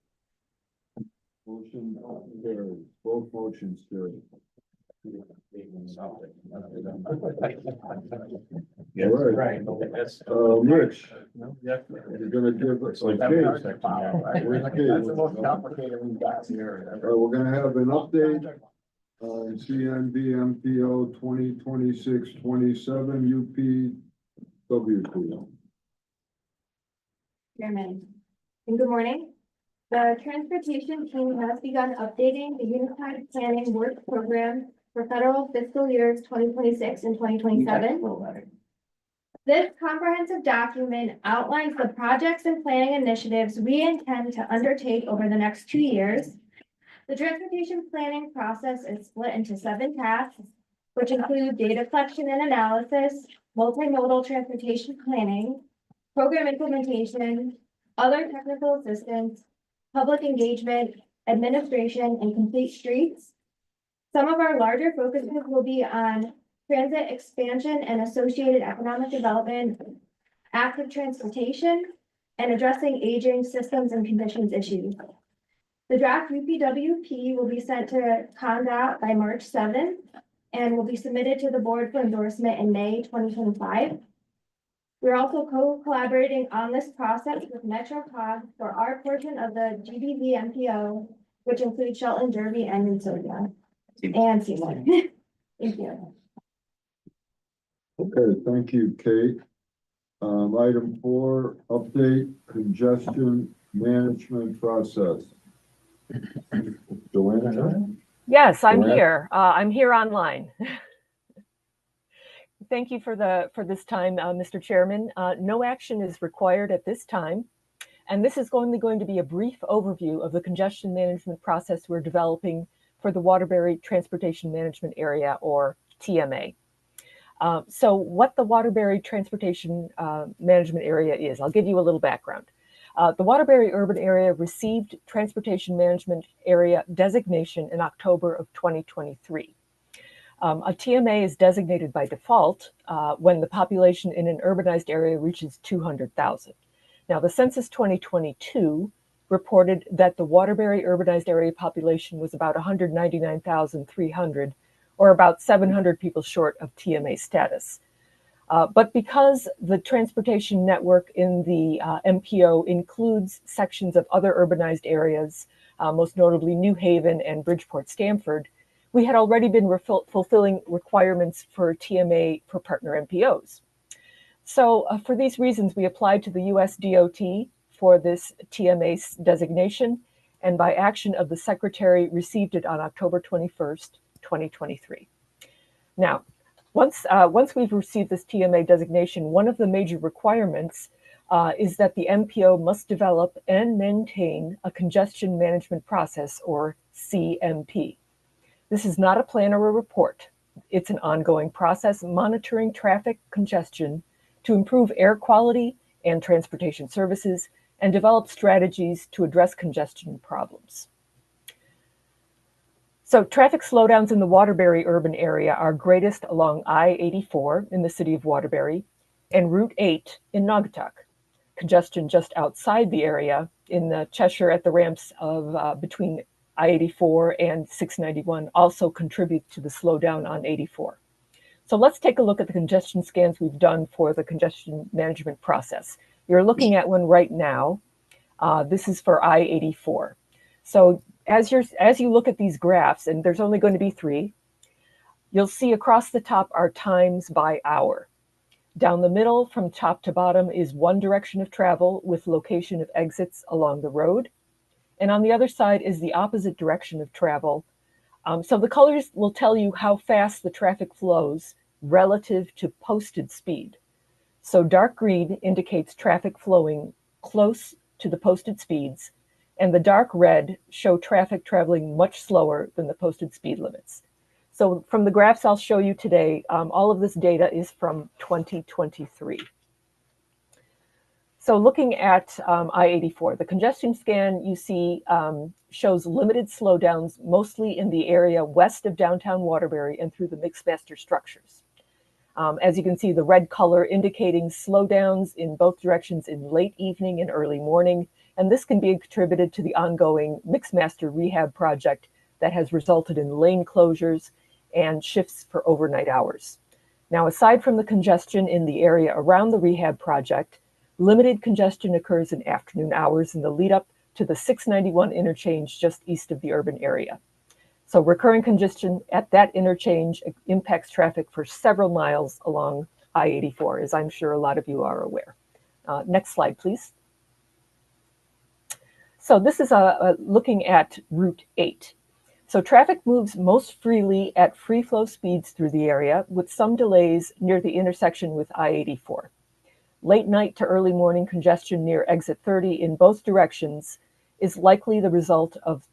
Motion carries, both motions carry. Yeah, All right. Right. Rich, you're gonna give us a case. That's the most complicated we've got here. We're gonna have an update on CNVMPO 2026-27 UPWP. Chairman, and good morning. The transportation team has begun updating the Unified Planning Work Program for federal fiscal years 2026 and 2027. This comprehensive document outlines the projects and planning initiatives we intend to undertake over the next 2 years, The transportation planning process is split into 7 tasks, which include data collection and analysis, multimodal transportation planning, program implementation, other technical assistance, public engagement, administration, and complete streets. Some of our larger focuses will be on transit expansion and associated economic development, active transportation, and addressing aging systems and conditions issues. The draft UPWP will be sent to CONDOT by March 7th and will be submitted to the board for endorsement in May 2025. We're also collaborating on this process with NVCOG for our portion of the CNVMPO, which includes Shelton, Derby, and NVCOG. And Seymour. Thank you. Okay, thank you, Kate. Item 4, update congestion management process. Joanna? Yes, I'm Joanne? here. I'm here online. Thank you for this time, Mr. Chairman. No action is required at this time, and this is only going to be a brief overview of the congestion management process we're developing for the Waterbury Transportation Management Area, or TMA. So what the Waterbury Transportation Management Area is, I'll give you a little background. The Waterbury Urban Area received Transportation Management Area designation in October of 2023. A TMA is designated by default when the population in an urbanized area reaches 200,000. Now, the Census 2022 reported that the Waterbury urbanized area population was about 199,300, or about 700 people short of TMA status. But because the transportation network in the MPO includes sections of other urbanized areas, most notably New Haven and Bridgeport-Stamford, we had already been fulfilling requirements for TMA for partner MPOs. So for these reasons, we applied to the US DOT for this TMA designation, and by action of the Secretary, received it on October 21st, 2023. Now, once we've received this TMA designation, one of the major requirements is that the MPO must develop and maintain a congestion management process, or CMP. This is not a plan or a report. It's an ongoing process monitoring traffic congestion to improve air quality and transportation services and develop strategies to address congestion problems. So traffic slowdowns in the Waterbury urban area are greatest along I-84 in the city of Waterbury and Route 8 in Naugatuck. Congestion just outside the area in the Cheshire at the ramps of between I-84 and 691 also contribute to the slowdown on 84. So let's take a look at the congestion scans we've done for the congestion management process. You're looking at one right now. This is for I-84. So as you look at these graphs, and there's only going to be 3, you'll see across the top are times by hour. Down the middle from top to bottom is one direction of travel with location of exits along the road. And on the other side is the opposite direction of travel. So the colors will tell you how fast the traffic flows relative to posted speed. So dark green indicates traffic flowing close to the posted speeds, and the dark red show traffic traveling much slower than the posted speed limits. So from the graphs I'll show you today, all of this data is from 2023. So looking at I-84, the congestion scan you see shows limited slowdowns, mostly in the area west of downtown Waterbury and through the mixed-master structures. As you can see, the red color indicating slowdowns in both directions in late evening and early morning, and this can be attributed to the ongoing mixed-master rehab project that has resulted in lane closures and shifts for overnight hours. Now, aside from the congestion in the area around the rehab project, limited congestion occurs in afternoon hours in the lead up to the 691 interchange just east of the urban area. So recurring congestion at that interchange impacts traffic for several miles along I-84, as I'm sure a lot of you are aware. Next slide, please. So this is looking at Route 8. So traffic moves most freely at free flow speeds through the area, with some delays near the intersection with I-84. Late night to early morning congestion near exit 30 in both directions is likely the result of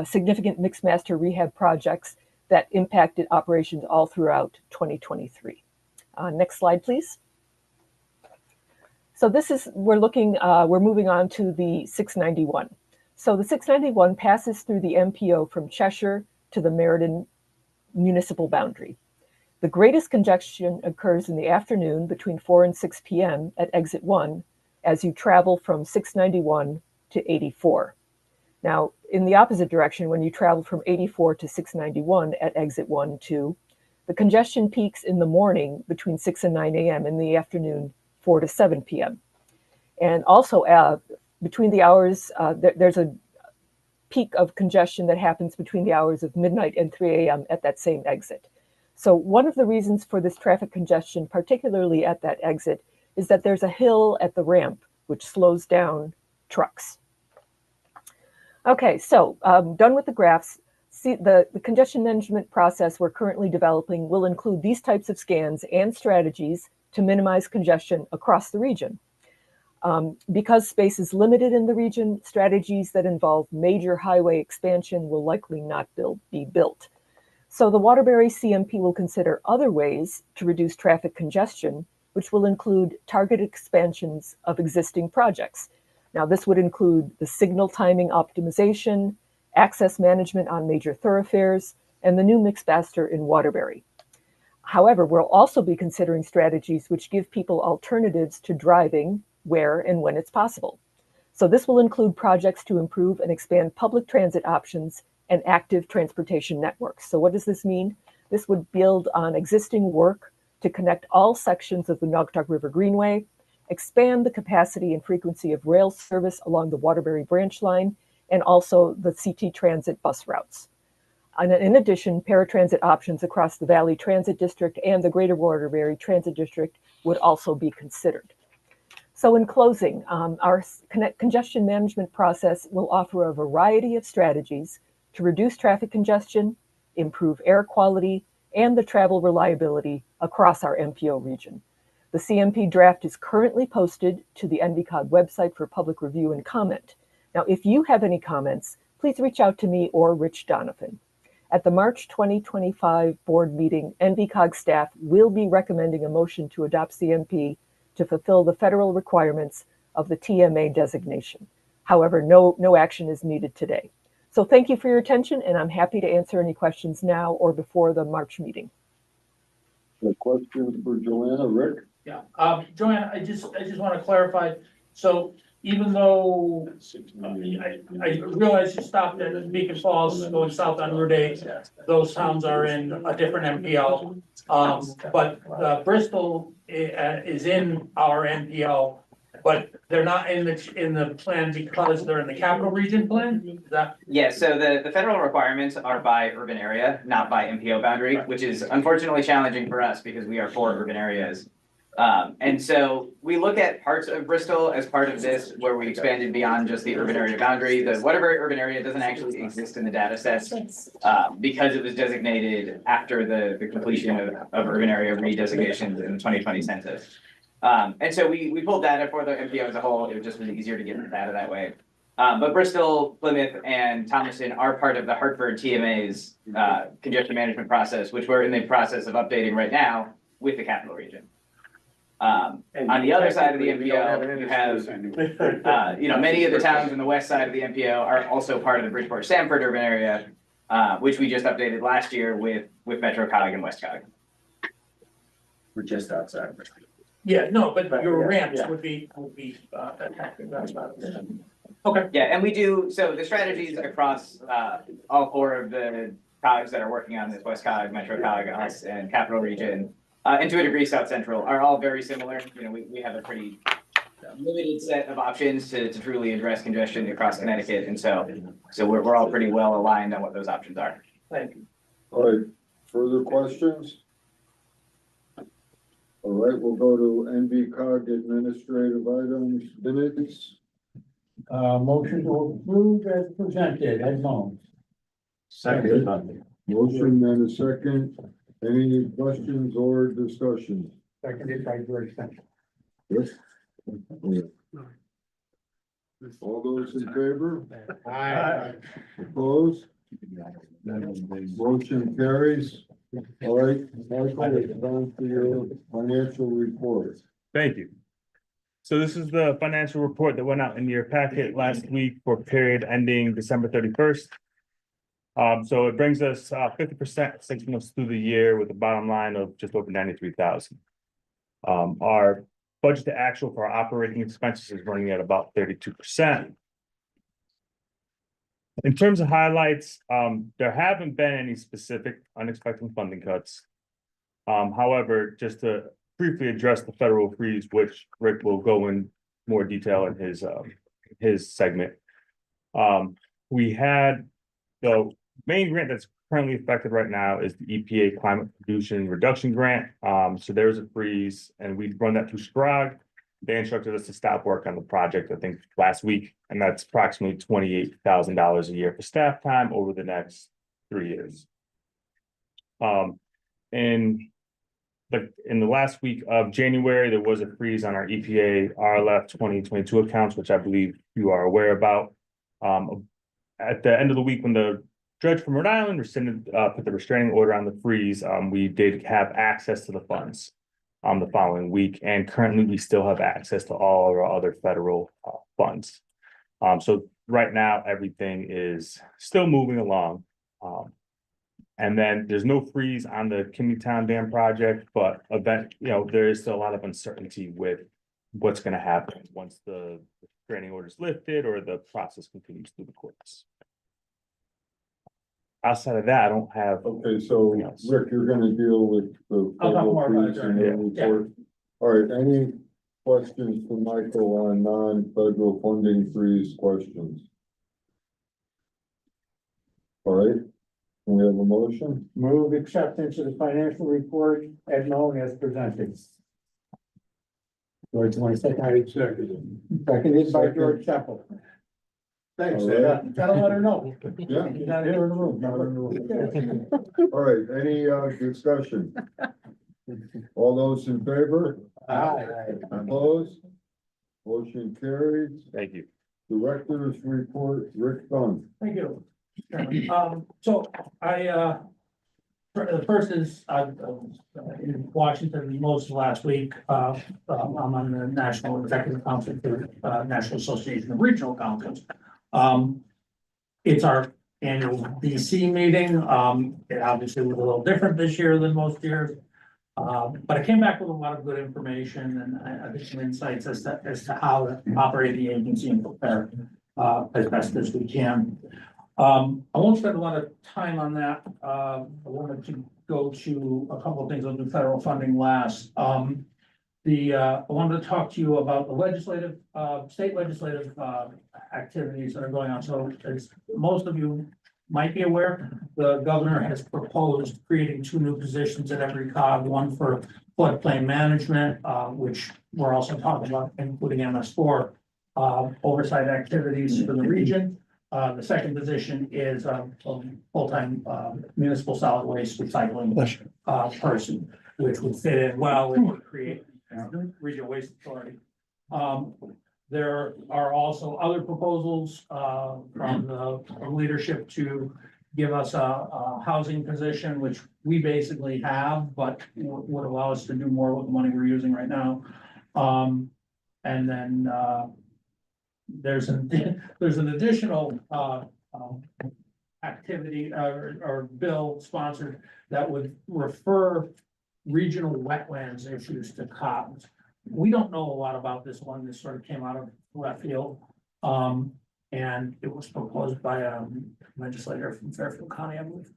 significant mixed master rehab projects that impacted operations all throughout 2023. Next slide, please. So this is, we're moving on to the 691. So the 691 passes through the MPO from Cheshire to the Meriden municipal boundary. The greatest congestion occurs in the afternoon between 4 and 6 p.m. at exit 1 as you travel from 691 to 84. Now, in the opposite direction, when you travel from 84 to 691 at exit 1 and 2, the congestion peaks in the morning between 6 and 9 a.m. in the afternoon 4 to 7 p.m. And also between the hours, there's a peak of congestion that happens between the hours of midnight and 3 a.m. at that same exit. So one of the reasons for this traffic congestion, particularly at that exit, is that there's a hill at the ramp, which slows down trucks. Okay, so done with the graphs. See, the congestion management process we're currently developing will include these types of scans and strategies to minimize congestion across the region. Because space is limited in the region, strategies that involve major highway expansion will likely not be built. So the Waterbury CMP will consider other ways to reduce traffic congestion, which will include targeted expansions of existing projects. Now, this would include the signal timing optimization, access management on major thoroughfares, and the new mixmaster in Waterbury. However, we'll also be considering strategies which give people alternatives to driving where and when it's possible. So this will include projects to improve and expand public transit options and active transportation networks. So what does this mean? This would build on existing work to connect all sections of the Naugatuck River Greenway, expand the capacity and frequency of rail service along the Waterbury branch line, and also the CT Transit bus routes. And in addition, paratransit options across the Valley Transit District and the Greater Waterbury Transit District would also be considered. So in closing, our congestion management process will offer a variety of strategies to reduce traffic congestion, improve air quality, and the travel reliability across our MPO region. The CMP draft is currently posted to the NVCOG website for public review and comment. Now, if you have any comments, please reach out to me or Rich Donovan. At the March 2025 board meeting, NVCOG staff will be recommending a motion to adopt CMP to fulfill the federal requirements of the TMA designation. However, no action is needed today. So thank you for your attention, and I'm happy to answer any questions now or before the March meeting. The question for Joanna, Rick? Yeah, Joanna, I just want to clarify. So even though I realize you stopped at Beacon Falls going south on Route 8, those towns are in a different MPO. But Bristol is in our MPO, but they're not in the plan because they're in the capital region plan. Is that? Yeah, so the federal requirements are by urban area, not by MPO boundary, which is unfortunately challenging for us because we are 4 urban areas. And so we look at parts of Bristol as part of this where we expanded beyond just the urban area boundary. The Waterbury urban area doesn't actually exist in the data sets because it was designated after the completion of urban area redesignations in the 2020 census. And so we pulled data for the MPO as a whole. It was just really easier to get the data that way. But Bristol, Plymouth, and Thomaston are part of the Hartford TMA's congestion management process, which we're in the process of updating right now with the capital region. On the other side of the MPO, you have, many of the towns on the west side of the MPO are also part of the Bridgeport-Stamford urban area, which we just updated last year with MetroCog and WestCog. We're just outside. Yeah, no, but your ramps would be attacking that. Okay. Yeah, and we do, so the strategies across all 4 of the COGs that are working on this, WestCog, MetroCog, us, and Capital Region, and to a degree South Central, are all very similar. We have a pretty limited set of options to truly address congestion across Connecticut, and so we're all pretty well aligned on what those options are. Thank you. All right, further questions? All right, we'll go to NVCOG administrative items, minutes. Motion to approve as presented, Ed Moans. Second. Motion and a second. Any questions or discussion? Seconded by George Central. Yes. All those in favor? Aye. Opposed? Motion carries. All right, Michael, it's time for your financial report. Thank you. So this is the financial report that went out in your packet last week for period ending December 31st. So it brings us 50% 6 months through the year with a bottom line of just over 93,000. Our budget to actual for our operating expenses is running at about 32%. In terms of highlights, there haven't been any specific unexpected funding cuts. However, just to briefly address the federal freeze, which Rick will go in more detail in his segment. We had the main grant that's currently affected right now is the EPA Climate Pollution Reduction Grant. So there's a freeze, and we run that through SCROG. They instructed us to stop work on the project, I think, last week, and that's approximately $28,000 a year for staff time over the next 3 years. In the last week of January, there was a freeze on our EPA RLF 2022 accounts, which I believe you are aware about. At the end of the week, when the judge from Rhode Island rescinded, put the restraining order on the freeze, we did have access to the funds the following week, and currently we still have access to all of our other federal funds. So right now, everything is still moving along. And then there's no freeze on the Kimmytown Dam project, but there is still a lot of uncertainty with what's going to happen once the restraining order is lifted or the process continues through the courts. Outside of that, I don't have. Okay, so Rick, you're gonna deal with the I'll talk more federal about it freeze in the during- yeah. report. All right, any questions for Michael on non-federal funding freeze questions? All right, can we have a motion? Move acceptance of the financial report as known as presented. George, want to say that? Seconded by George Chappell. Thanks, All right. Ed. Gotta let her know. Yeah. You're not here in the room. Not in the room. All right, any discussion? All those in favor? Aye. Opposed? Motion carried. Thank you. Director's report, Rick Dunn. Thank you. So the first is, I was in Washington most of last week. I'm on the National Executive Council for National Association of Regional Councils. It's our annual DC meeting. It obviously was a little different this year than most years. But I came back with a lot of good information and I think some insights as to how to operate the agency and prepare as best as we can. I won't spend a lot of time on that. I wanted to go to a couple of things on the federal funding last. I wanted to talk to you about the state legislative activities that are going on. So as most of you might be aware, the governor has proposed creating 2 new positions at every COG, one for floodplain management, which we're also talking about, including MS4 oversight activities for the region. The second position is a full-time municipal solid waste recycling person, which would fit in well and would create regional waste authority. There are also other proposals from the leadership to give us a housing position, which we basically have, but would allow us to do more with the money we're using right now. And then there's an additional activity or bill sponsored that would refer regional wetlands issues to COGS. We don't know a lot about this one. This sort of came out of left field. And it was proposed by a legislator from Fairfield County, I believe.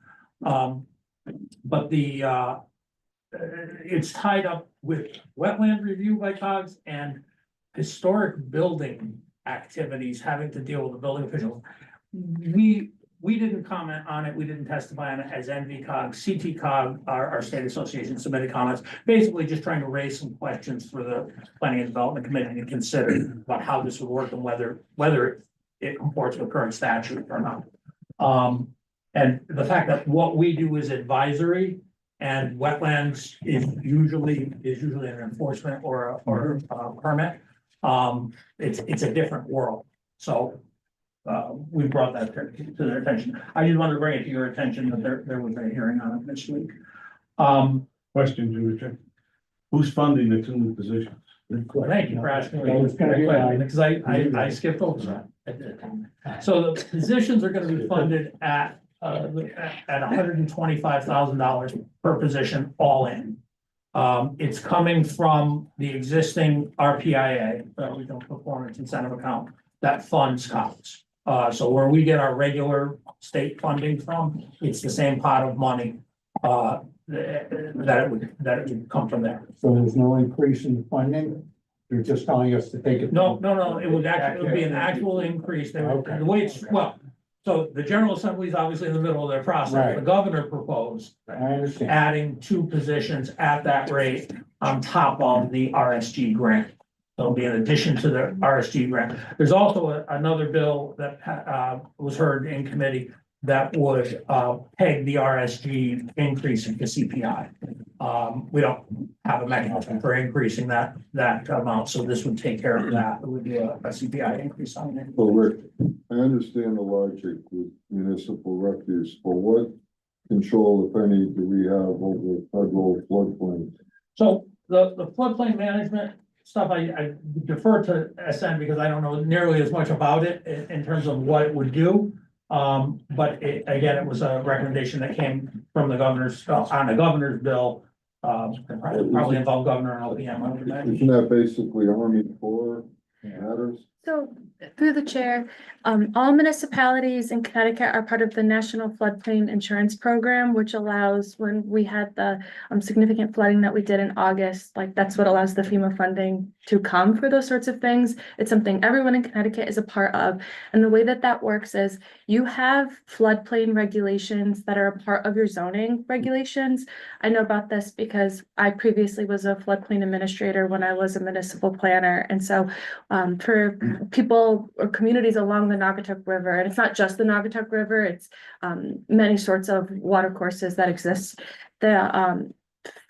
But it's tied up with wetland review by COGS and historic building activities having to deal with the building officials. We didn't comment on it. We didn't testify on it as NVCOGCT, our state association submitted comments, basically just trying to raise some questions for the Planning and Development Committee to consider about how this would work and whether it comports with current statute or not. And the fact that what we do is advisory and wetlands is usually an enforcement or a permit. It's a different world. So we brought that to their attention. I just wanted to bring it to your attention that there was a hearing on it this week. Question, George. Who's funding the two new positions? Thank you for asking me. That was gonna be mine. Because I skipped over that. So the positions are gonna be funded at $125,000 per position, all in. It's coming from the existing RPIA, Regional Performance Incentive Account, that funds cops. So where we get our regular state funding from, it's the same pot of money, that it would come from there. So there's no increase in funding? You're just telling us to take it? No, it would actually be an actual increase. Okay. The way it's, well, so the General Assembly is obviously in the middle of their process. Right. The governor proposed I understand. adding 2 positions at that rate on top of the RSG grant. It'll be in addition to the RSG grant. There's also another bill that was heard in committee that would peg the RSG increase into CPI. We don't have a mechanism for increasing that amount, so this would take care of that. It would be a CPI increase on it. Well, Rick, I understand the logic with municipal refuse, but what control, if any, do we have over federal floodplains? So the floodplain management stuff, I defer to SN because I don't know nearly as much about it in terms of what it would do. But again, it was a recommendation that came from the governor's, on the governor's bill. Probably involved governor and OPM, I would imagine. Isn't that basically Army Corps matters? So through the chair, all municipalities in Connecticut are part of the National Floodplain Insurance Program, which allows, when we had the significant flooding that we did in August, like that's what allows the FEMA funding to come for those sorts of things. It's something everyone in Connecticut is a part of. And the way that that works is you have floodplain regulations that are a part of your zoning regulations. I know about this because I previously was a floodplain administrator when I was a municipal planner. And so for people or communities along the Naugatuck River, and it's not just the Naugatuck River, it's many sorts of water courses that exist. The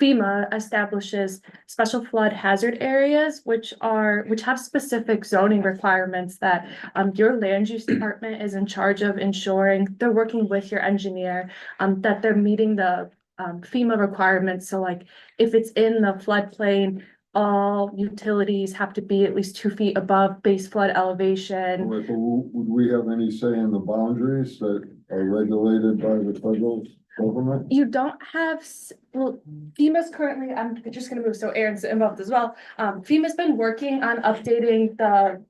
FEMA establishes special flood hazard areas, which have specific zoning requirements that your land use department is in charge of ensuring they're working with your engineer, that they're meeting the FEMA requirements. So like if it's in the floodplain, all utilities have to be at least 2 feet above base flood elevation. Would we have any say in the boundaries that are regulated by the federal government? You don't have, well, FEMA's currently, I'm just gonna move so Aaron's involved as well. FEMA's been working on updating the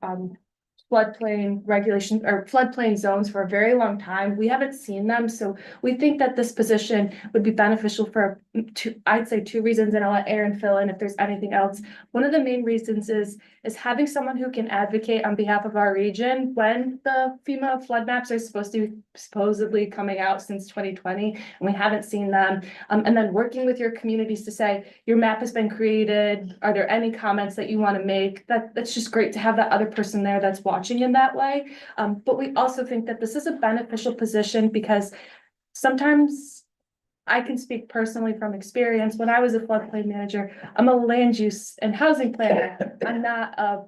floodplain regulation or floodplain zones for a very long time. We haven't seen them, so we think that this position would be beneficial for I'd say 2 reasons, and I'll let Aaron fill in if there's anything else. One of the main reasons is having someone who can advocate on behalf of our region when the FEMA flood maps are supposed to be supposedly coming out since 2020, and we haven't seen them. And then working with your communities to say, your map has been created. Are there any comments that you want to make? That's just great to have that other person there that's watching in that way. But we also think that this is a beneficial position because sometimes I can speak personally from experience. When I was a floodplain manager, I'm a land use and housing planner. I'm not a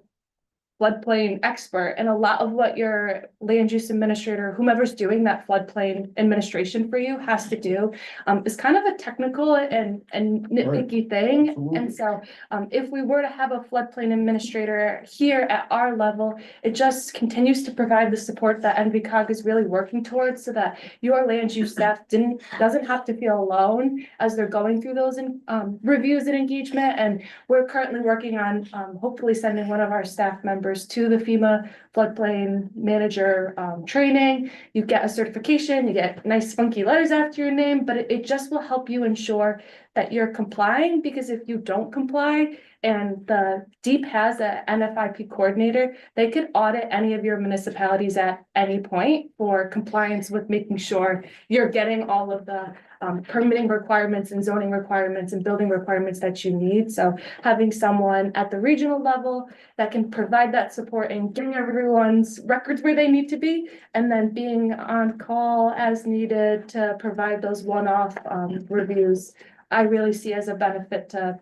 floodplain expert, and a lot of what your land use administrator, whomever's doing that floodplain administration for you, has to do is kind of a technical and nitpicky thing. Absolutely. And so if we were to have a floodplain administrator here at our level, it just continues to provide the support that NVCOG is really working towards, so that your land use staff doesn't have to feel alone as they're going through those reviews and engagement. And we're currently working on hopefully sending one of our staff members to the FEMA floodplain manager training. You get a certification, you get nice funky letters after your name, but it just will help you ensure that you're complying, because if you don't comply, and the DEEP has a NFIP coordinator, they could audit any of your municipalities at any point for compliance with making sure you're getting all of the permitting requirements and zoning requirements and building requirements that you need. So having someone at the regional level that can provide that support and getting everyone's records where they need to be, and then being on call as needed to provide those one-off reviews, I really see as a benefit to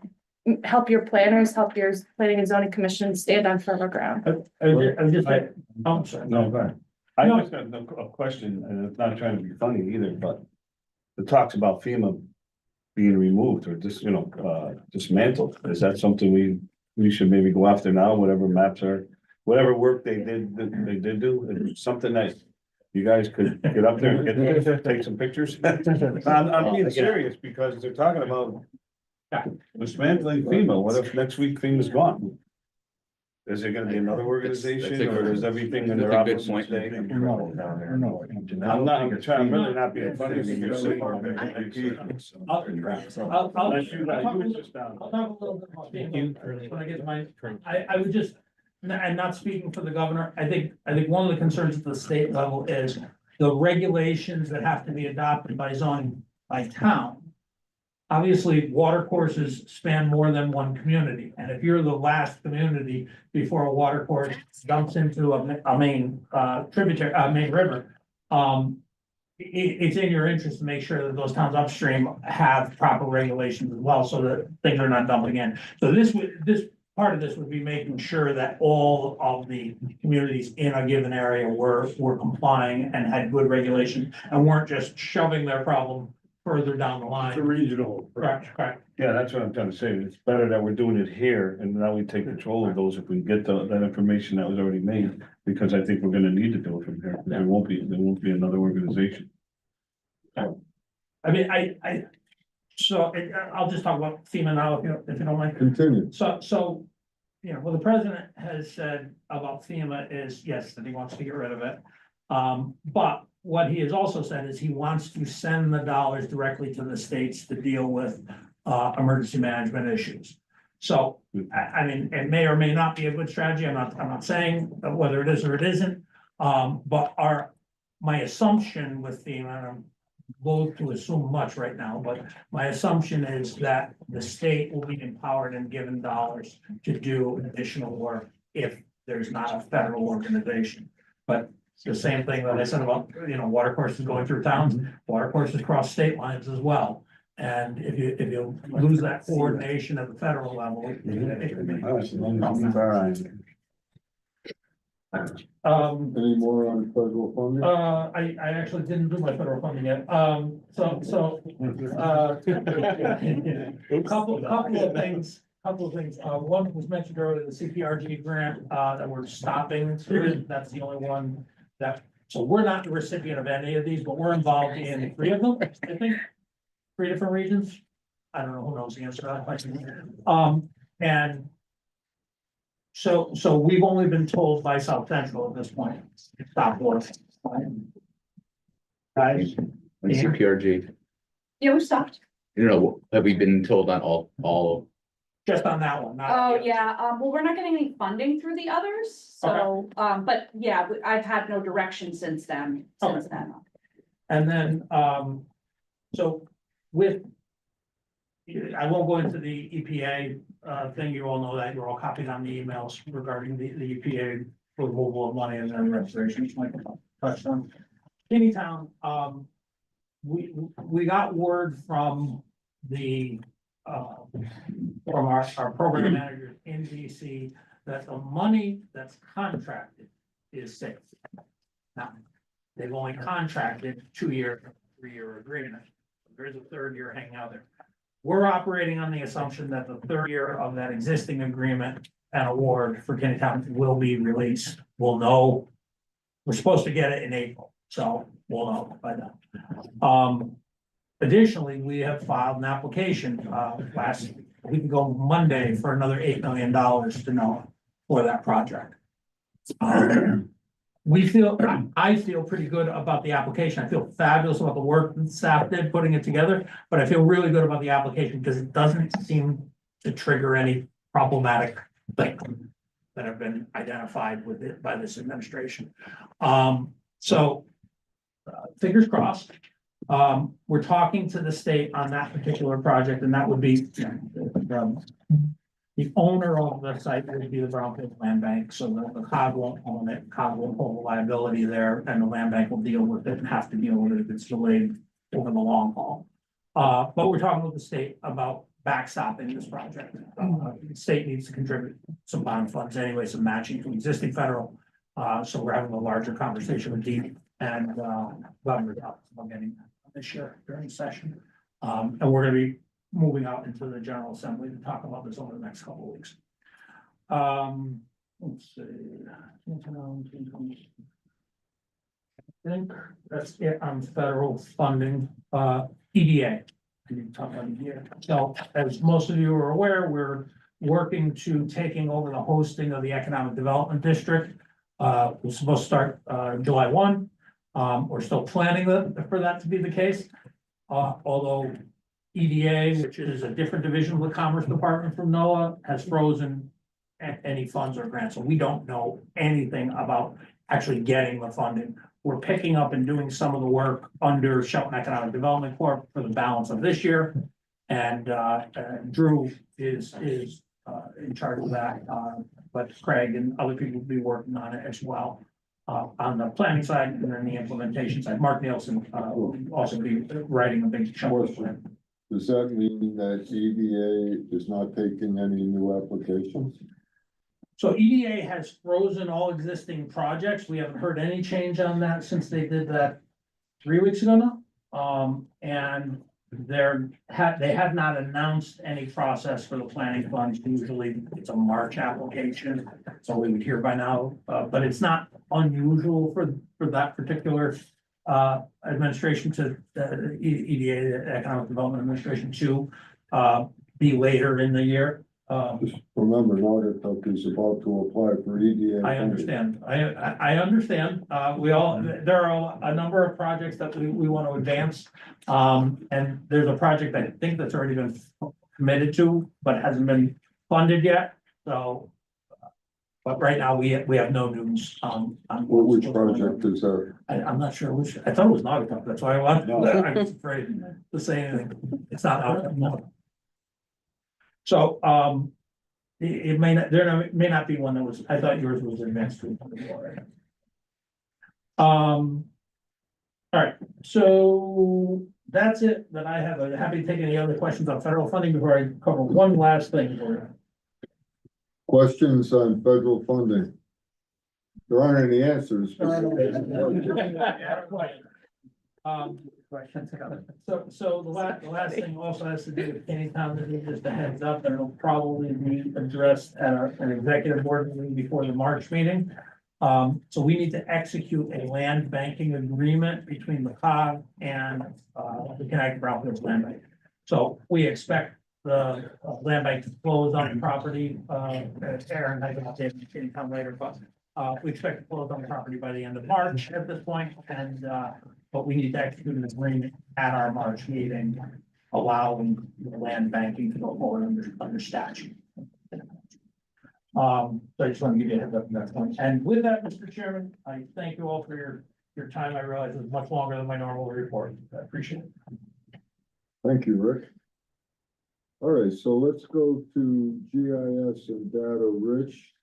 help your planners, help your planning and zoning commission stand on firmer ground. I'm just like, I'm sorry. No, go ahead. I just have a question, and it's not trying to be funny either, but it talks about FEMA being removed or just, dismantled. Is that something we should maybe go after now, whatever maps are, whatever work they did do, it's something that you guys could get up there and take some pictures? I'm being serious because they're talking about dismantling FEMA. What if next week FEMA's gone? Is there gonna be another organization or is everything in their office stay? I'm really not being funny. You're sitting I'll talk a little bit more. When I get to I would just, and not speaking for the governor, I think one of the concerns at the state level is the regulations that have to be adopted by zoning by town. Obviously, water courses span more than one community, and if you're the last community before a water course dumps into a main tributary, main river, it's in your interest to make sure that those towns upstream have proper regulations as well, so that things are not dumping in. So this part of this would be making sure that all of the communities in a given area were complying and had good regulations and weren't just shoving their problem further down the line. It's a regional. Correct. Yeah, that's what I'm trying to say. It's better that we're doing it here and now we take control of those if we get that information that was already made. Because I think we're gonna need to do it from here. There won't be another organization. I mean, so I'll just talk about FEMA now, if you don't mind. Continue. So, what the president has said about FEMA is, yes, that he wants to get rid of it. But what he has also said is he wants to send the dollars directly to the states to deal with emergency management issues. So, I mean, it may or may not be a good strategy. I'm not saying whether it is or it isn't. But my assumption with FEMA, and I'm loath to assume much right now, but my assumption is that the state will be empowered and given dollars to do additional work if there's not a federal organization. But it's the same thing that I said about, water courses going through towns, water courses cross state lines as well. And if you lose that coordination at the federal level. Any more on federal funding? I actually didn't do my federal funding yet. A couple of things. One was mentioned earlier, the CPRG grant, that we're stopping. That's the only one so we're not the recipient of any of these, but we're involved in 3 of them, I think. 3 different regions. I don't know who knows the answer to that question. And so we've only been told by South Central at this point, stop working. Guys. On CPRG, Yeah, we stopped. have we been told on all? Just on that one. not Oh, the yeah, well, we're not getting any funding through the others, so, but yeah, I've had no direction since then. And then, so with. I won't go into the EPA thing, you all know that, you're all copied on the emails regarding the EPA removal of money and then restoration, like I touched on. Anytown, we got word from the from our program manager in DC that the money that's contracted is safe. Now, they've only contracted 2-year, 3-year agreement. There's a 3rd year hanging out there. We're operating on the assumption that the 3rd year of that existing agreement and award for Kennytown will be released. We'll know. We're supposed to get it in April, so we'll know by then. Additionally, we have filed an application last week ago Monday for another $8 million to know for that project. I feel pretty good about the application. I feel fabulous about the work that staff did putting it together, but I feel really good about the application because it doesn't seem to trigger any problematic things that have been identified with it by this administration. Fingers crossed. We're talking to the state on that particular project, and that would be the owner of the site would be the Brownfield Land Bank, so the COG won't own it. COG will hold the liability there, and the land bank will deal with it and have to deal with it if it's delayed over the long haul. But we're talking with the state about backstopping this project. The state needs to contribute some bond funds anyway, some matching to existing federal. So we're having a larger conversation with Dee and Governor about getting that this year during session. And we're gonna be moving out into the General Assembly to talk about this over the next couple of weeks. Let's see. I think that's it on federal funding, EDA. I didn't talk about EDA. So as most of you are aware, we're working to taking over the hosting of the Economic Development District. We're supposed to start July 1. We're still planning for that to be the case. Although EDA, which is a different division of the Commerce Department from NOAA, has frozen any funds or grants. So we don't know anything about actually getting the funding. We're picking up and doing some of the work under Shelton Economic Development Corp for the balance of this year. And Drew is in charge of that, but Craig and other people will be working on it as well. On the planning side and then the implementation side. Mark Nielsen will also be writing a big chunk of plan. Does that mean that EDA is not taking any new applications? So EDA has frozen all existing projects. We haven't heard any change on that since they did that 3 weeks ago now. And they have not announced any process for the planning funds. Usually it's a March application, so we would hear by now, but it's not unusual for that particular administration to EDA, the Economic Development Administration, to be later in the year. Just remember, Naugatuck is about to apply for EDA. I understand. I understand. There are a number of projects that we want to advance. And there's a project I think that's already been committed to, but hasn't been funded yet. So, but right now we have no news on. Which project is there? I'm not sure which. I thought it was Naugatuck. That's why I was afraid to say anything. It's not Naugatuck. No. So, it may not, may not be one that was, I thought yours was advanced to. All right, so that's it that I have. I'm happy to take any other questions on federal funding before I cover one last thing for you. Questions on federal funding? There aren't any answers. So the last thing also has to do with anytime, just a heads up, that it'll probably be addressed at an executive board meeting before the March meeting. So we need to execute a land banking agreement between the COG and the Connecticut Brownfields Land Bank. So we expect the land bank to close on the property. Aaron, I can update anytime later, but we expect to close on the property by the end of March at this point, and but we need to execute an agreement at our March meeting, allowing the land banking to go forward under statute. So I just want to give you a heads up at that point. And with that, Mr. Chairman, I thank you all for your time. I realize it's much longer than my normal report. I appreciate it. Thank you, Rick. All right, so let's go to GIS and data. Rich.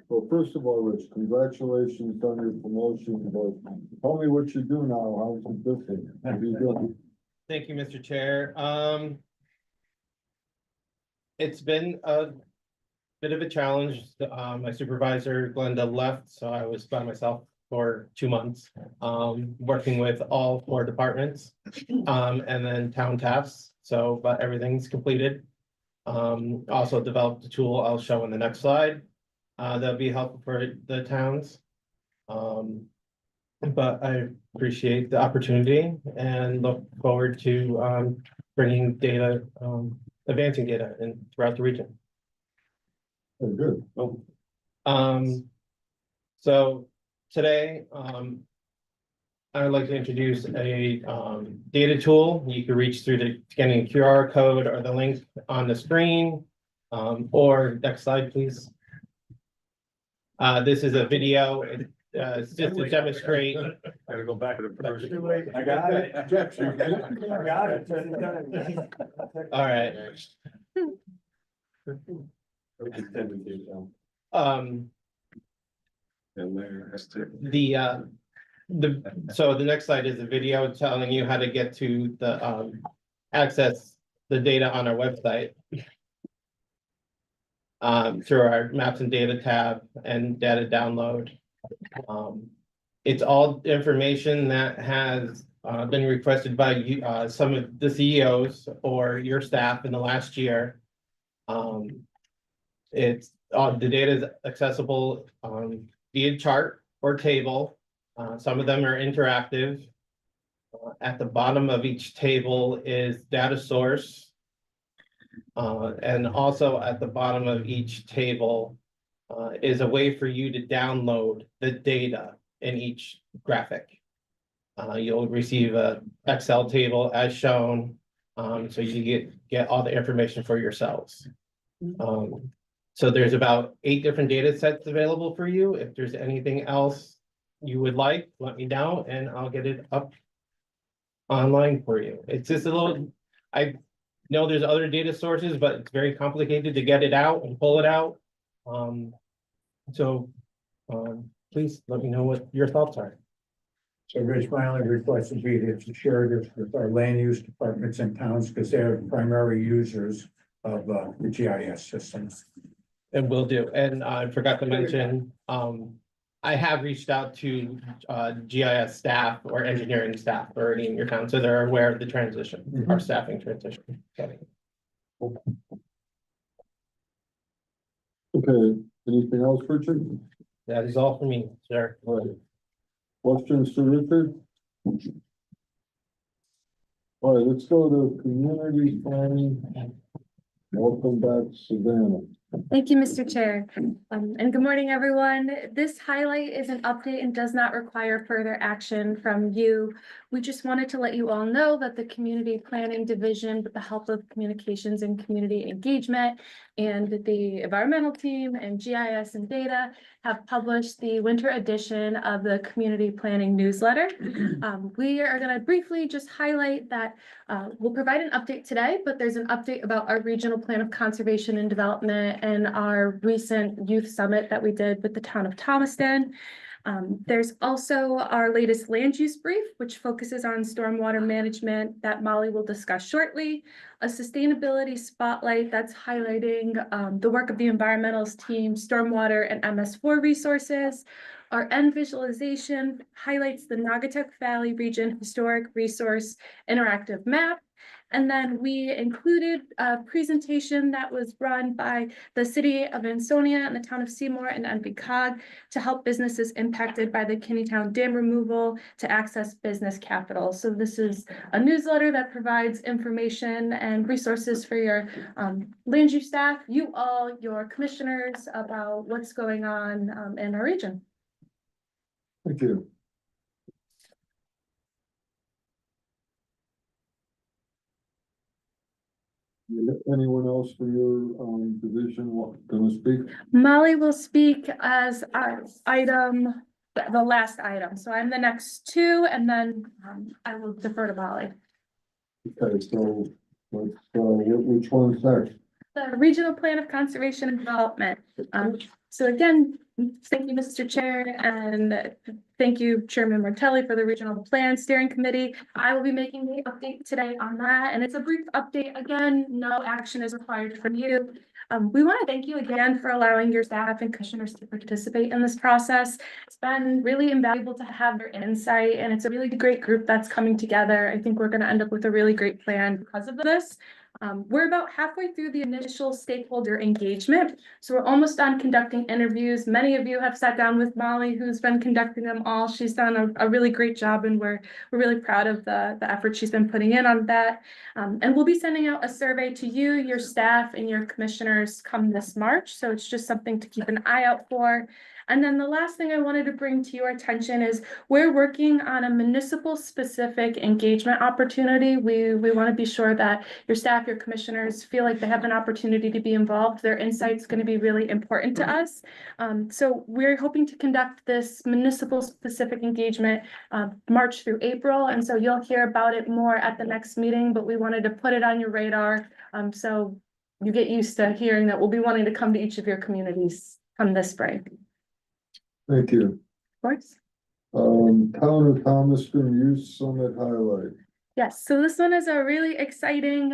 Well, first of all, Rich, congratulations on your promotion, but tell me what you do now. How's it different? How are you doing? Thank you, Mr. Chair. It's been a bit of a challenge. My supervisor, Glenda, left, so I was by myself for 2 months, working with all 4 departments, and then town tasks. So, but everything's completed. Also developed a tool I'll show in the next slide. That'll be helpful for the towns. But I appreciate the opportunity and look forward to bringing data, advancing data throughout the region. Oh, good. So today, I would like to introduce a data tool. You can reach through the scanning QR code or the link on the screen, or next slide, please. This is a video. It's just to demonstrate. Gotta go back to the first. I got it. I got it. All right. So the next slide is a video telling you how to get to the access the data on our website. through our maps and data tab and data download. It's all information that has been requested by you, some of the CEOs or your staff in the last year. It's the data is accessible via chart or table. Some of them are interactive. At the bottom of each table is data source. And also at the bottom of each table is a way for you to download the data in each graphic. You'll receive a Excel table as shown, so you get all the information for yourselves. So there's about 8 different data sets available for you. If there's anything else you would like, let me know and I'll get it up online for you. It's just a little, I know there's other data sources, but it's very complicated to get it out and pull it out. Please let me know what your thoughts are. So Rich, my only request would be to share this with our land use departments and towns, because they're primary users of the GIS systems. And will do. And I forgot to mention, I have reached out to GIS staff or engineering staff already in your town, so they're aware of the transition, our staffing transition. Okay, anything else, Richard? That is all for me, sir. All right. Questions to Richard? All right, let's go to community planning. Welcome back, Savannah. Thank you, Mr. Chair. And good morning, everyone. This highlight is an update and does not require further action from you. We just wanted to let you all know that the Community Planning Division, with the help of Communications and Community Engagement and the environmental team and GIS and data, have published the winter edition of the Community Planning newsletter. We are going to briefly just highlight that we'll provide an update today, but there's an update about our regional plan of conservation and development and our recent youth summit that we did with the town of Thomaston. There's also our latest land use brief, which focuses on stormwater management that Molly will discuss shortly, a sustainability spotlight that's highlighting the work of the environmentalist team, stormwater and MS4 resources. Our end visualization highlights the Naugatuck Valley Region Historic Resource Interactive Map. And then we included a presentation that was run by the city of Ansonia and the town of Seymour and NVCOG to help businesses impacted by the Kinneytown Dam removal to access business capital. So this is a newsletter that provides information and resources for your land use staff, you all, your commissioners, about what's going on in our region. Thank you. Anyone else for your division gonna speak? Molly will speak as item, the last item. So I'm the next 2, and then I will defer to Molly. Okay, so let's, which one's next? The Regional Plan of Conservation and Development. So again, thank you, Mr. Chair, and thank you, Chairman Martelli, for the Regional Plan Steering Committee. I will be making the update today on that, and it's a brief update. Again, no action is required from you. We want to thank you again for allowing your staff and commissioners to participate in this process. It's been really invaluable to have your insight, and it's a really great group that's coming together. I think we're going to end up with a really great plan because of this. We're about halfway through the initial stakeholder engagement, so we're almost done conducting interviews. Many of you have sat down with Molly, who's been conducting them all. She's done a really great job, and we're really proud of the effort she's been putting in on that. And we'll be sending out a survey to you, your staff, and your commissioners come this March, so it's just something to keep an eye out for. And then the last thing I wanted to bring to your attention is we're working on a municipal specific engagement opportunity. We want to be sure that your staff, your commissioners feel like they have an opportunity to be involved. Their insight's going to be really important to us. So we're hoping to conduct this municipal specific engagement March through April. And so you'll hear about it more at the next meeting, but we wanted to put it on your radar. So you get used to hearing that we'll be wanting to come to each of your communities come this spring. Thank you. Of course. Town of Thomaston Youth Summit highlight. Yes, so this one is a really exciting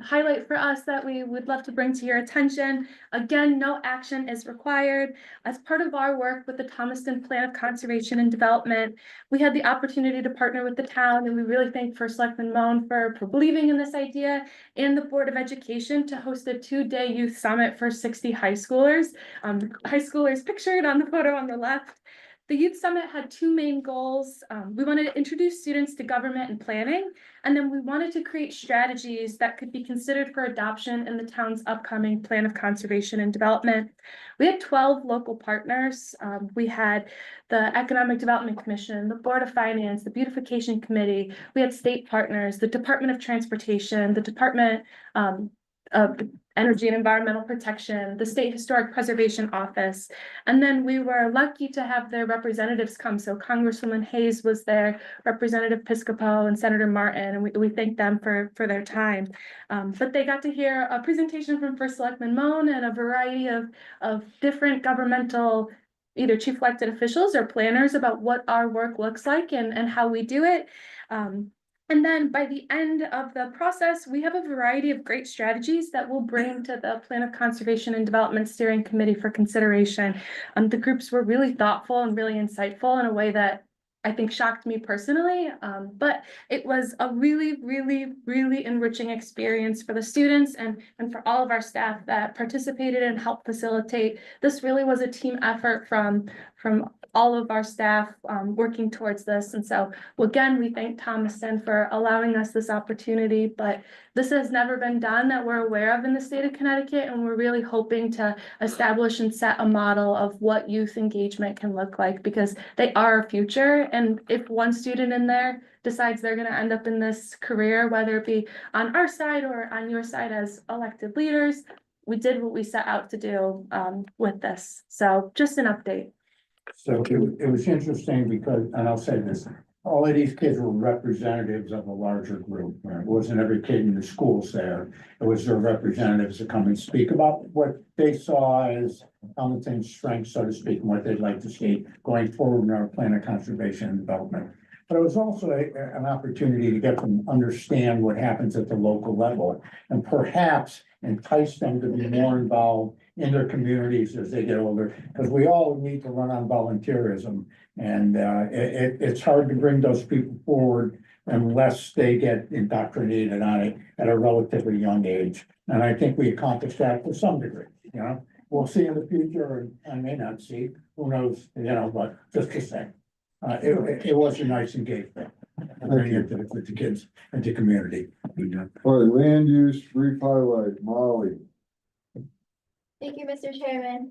highlight for us that we would love to bring to your attention. Again, no action is required. As part of our work with the Thomaston Plan of Conservation and Development, we had the opportunity to partner with the town, and we really thank First Selectman Moan for believing in this idea, and the Board of Education to host a 2-day youth summit for 60 high schoolers. High schoolers pictured on the photo on the left. The Youth Summit had 2 main goals. We wanted to introduce students to government and planning, and then we wanted to create strategies that could be considered for adoption in the town's upcoming Plan of Conservation and Development. We had 12 local partners. We had the Economic Development Commission, the Board of Finance, the Beautification Committee. We had state partners, the Department of Transportation, the Department of Energy and Environmental Protection, the State Historic Preservation Office. And then we were lucky to have their representatives come. So Congresswoman Hayes was there, Representative Piscopo and Senator Martin, and we thank them for their time. But they got to hear a presentation from First Selectman Moan and a variety of different governmental, either chief elected officials or planners, about what our work looks like and how we do it. And then by the end of the process, we have a variety of great strategies that we'll bring to the Plan of Conservation and Development Steering Committee for consideration. The groups were really thoughtful and really insightful in a way that I think shocked me personally, but it was a really, really, really enriching experience for the students and for all of our staff that participated and helped facilitate. This really was a team effort from all of our staff working towards this. And so again, we thank Thomaston for allowing us this opportunity, but this has never been done that we're aware of in the state of Connecticut. And we're really hoping to establish and set a model of what youth engagement can look like, because they are our future. And if one student in there decides they're going to end up in this career, whether it be on our side or on your side as elected leaders, we did what we set out to do with this. So just an update. So it was interesting because, and I'll say this, all of these kids were representatives of a larger group. It wasn't every kid in the schools there. It was their representatives to come and speak about what they saw as Hamilton's strengths, so to speak, and what they'd like to see going forward in our Plan of Conservation and Development. But it was also an opportunity to get them to understand what happens at the local level and perhaps entice them to be more involved in their communities as they get older, because we all need to run on volunteerism. And it's hard to bring those people forward unless they get indoctrinated on it at a relatively young age. And I think we accomplished that to some degree, you know. We'll see in the future, and I may not see, who knows, you know, but just to say. It was a nice engagement, bringing it with the kids and the community. All right, land use brief highlight, Molly. Thank you, Mr. Chairman.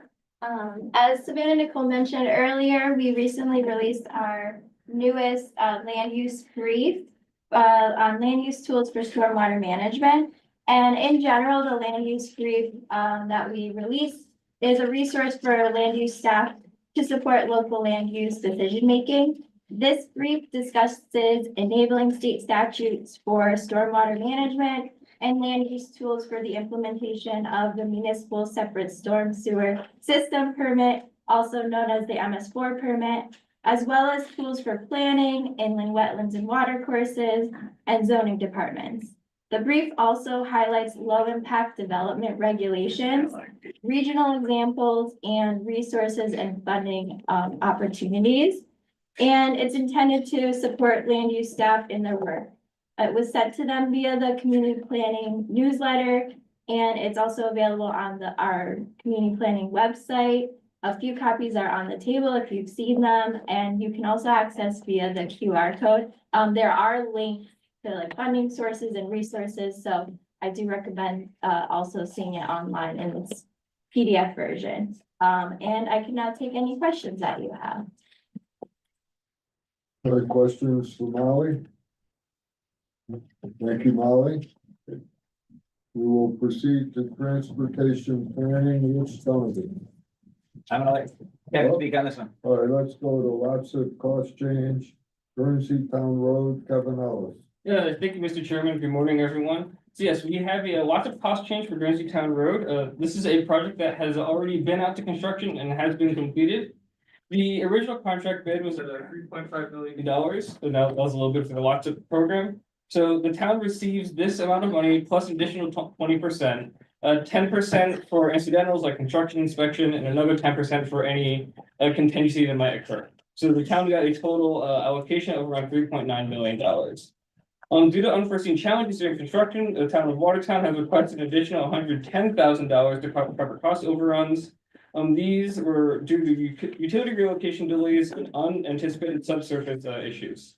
As Savannah Nicole mentioned earlier, we recently released our newest land use brief on land use tools for stormwater management. And in general, the land use brief that we released is a resource for land use staff to support local land use decision-making. This brief discusses enabling state statutes for stormwater management and land use tools for the implementation of the municipal separate storm sewer system permit, also known as the MS4 permit, as well as tools for planning, inland wetlands and water courses, and zoning departments. The brief also highlights low-impact development regulations, regional examples, and resources and funding opportunities. And it's intended to support land use staff in their work. It was sent to them via the community planning newsletter, and it's also available on our community planning website. A few copies are on the table if you've seen them, and you can also access via the QR code. There are links to like funding sources and resources, so I do recommend also seeing it online in this PDF version. And I can now take any questions that you have. Any questions for Molly? Thank you, Molly. We will proceed to transportation planning, which Donovan. I'm gonna let Kevin speak on this one. All right, let's go to lots of cost change, Guernsey Town Road, Kevin Ellis. Yeah, thank you, Mr. Chairman. Good morning, everyone. So yes, we have a lots of cost change for Guernsey Town Road. This is a project that has already been out to construction and has been completed. The original contract bid was at $3.5 million, so that was a little bit for the lots of program. So the town receives this amount of money plus additional 20%. 10% for incidentals like construction inspection and another 10% for any contingency that might occur. So the town got a total allocation of around $3.9 million. Due to unforeseen challenges during construction, the town of Watertown has requested an additional $110,000 to cover cost overruns. These were due to utility relocation delays and unanticipated subsurface issues.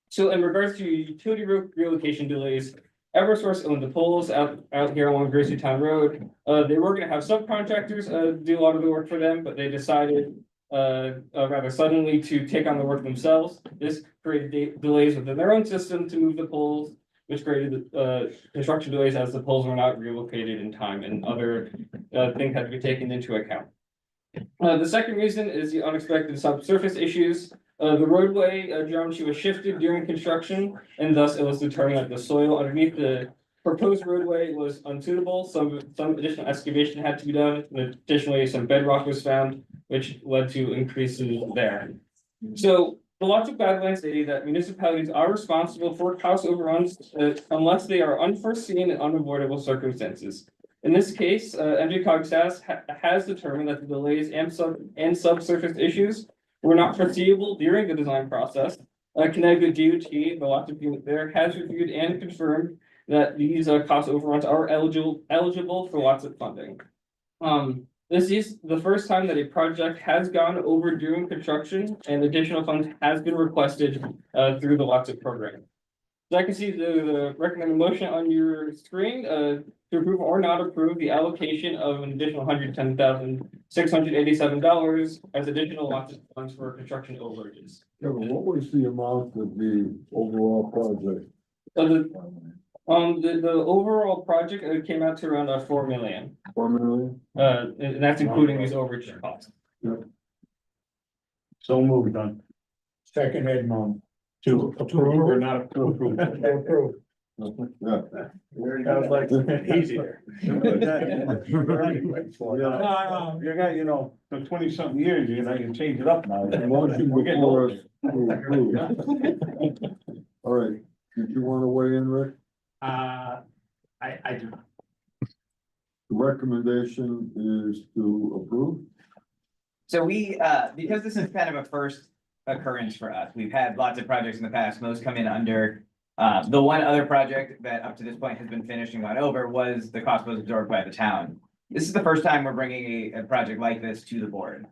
So in regards to utility relocation delays, Eversource owned the poles out here along Gracie Town Road. They were gonna have subcontractors do a lot of the work for them, but they decided rather suddenly to take on the work themselves. This created delays within their own system to move the poles, which created construction delays as the poles were not relocated in time and other things had to be taken into account. The second reason is the unexpected subsurface issues. The roadway geometry was shifted during construction, and thus it was determined that the soil underneath the proposed roadway was unsuitable. Some additional excavation had to be done, and additionally some bedrock was found, which led to increases there. So the lots of guidelines stated that municipalities are responsible for cost overruns unless they are unforeseen and unavoidable circumstances. In this case, NVCOG has determined that the delays and subsurface issues were not foreseeable during the design process. Connecticut DOT, the lots of unit there, has reviewed and confirmed that these cost overruns are eligible for lots of funding. This is the first time that a project has gone over during construction and additional funds has been requested through the lots of program. So I can see the recommended motion on your screen to approve or not approve the allocation of an additional $110,687 as additional lots of funds for construction overages. Kevin, what was the amount of the overall project? So the overall project came out to around 4 million. 4 million? And that's including these overage costs. So moved on. Second Edmond. To approve or not to approve? Approve. Yeah. That was like easier. You got, for 20-something years, you change it up now. Motion We're getting before old. us to approve. All right, did you want to weigh in, Rick? I do. The recommendation is to approve. So we, because this is kind of a first occurrence for us, we've had lots of projects in the past, most come in under. The one other project that up to this point has been finished and gone over was the cost was absorbed by the town. This is the first time we're bringing a project like this to the board.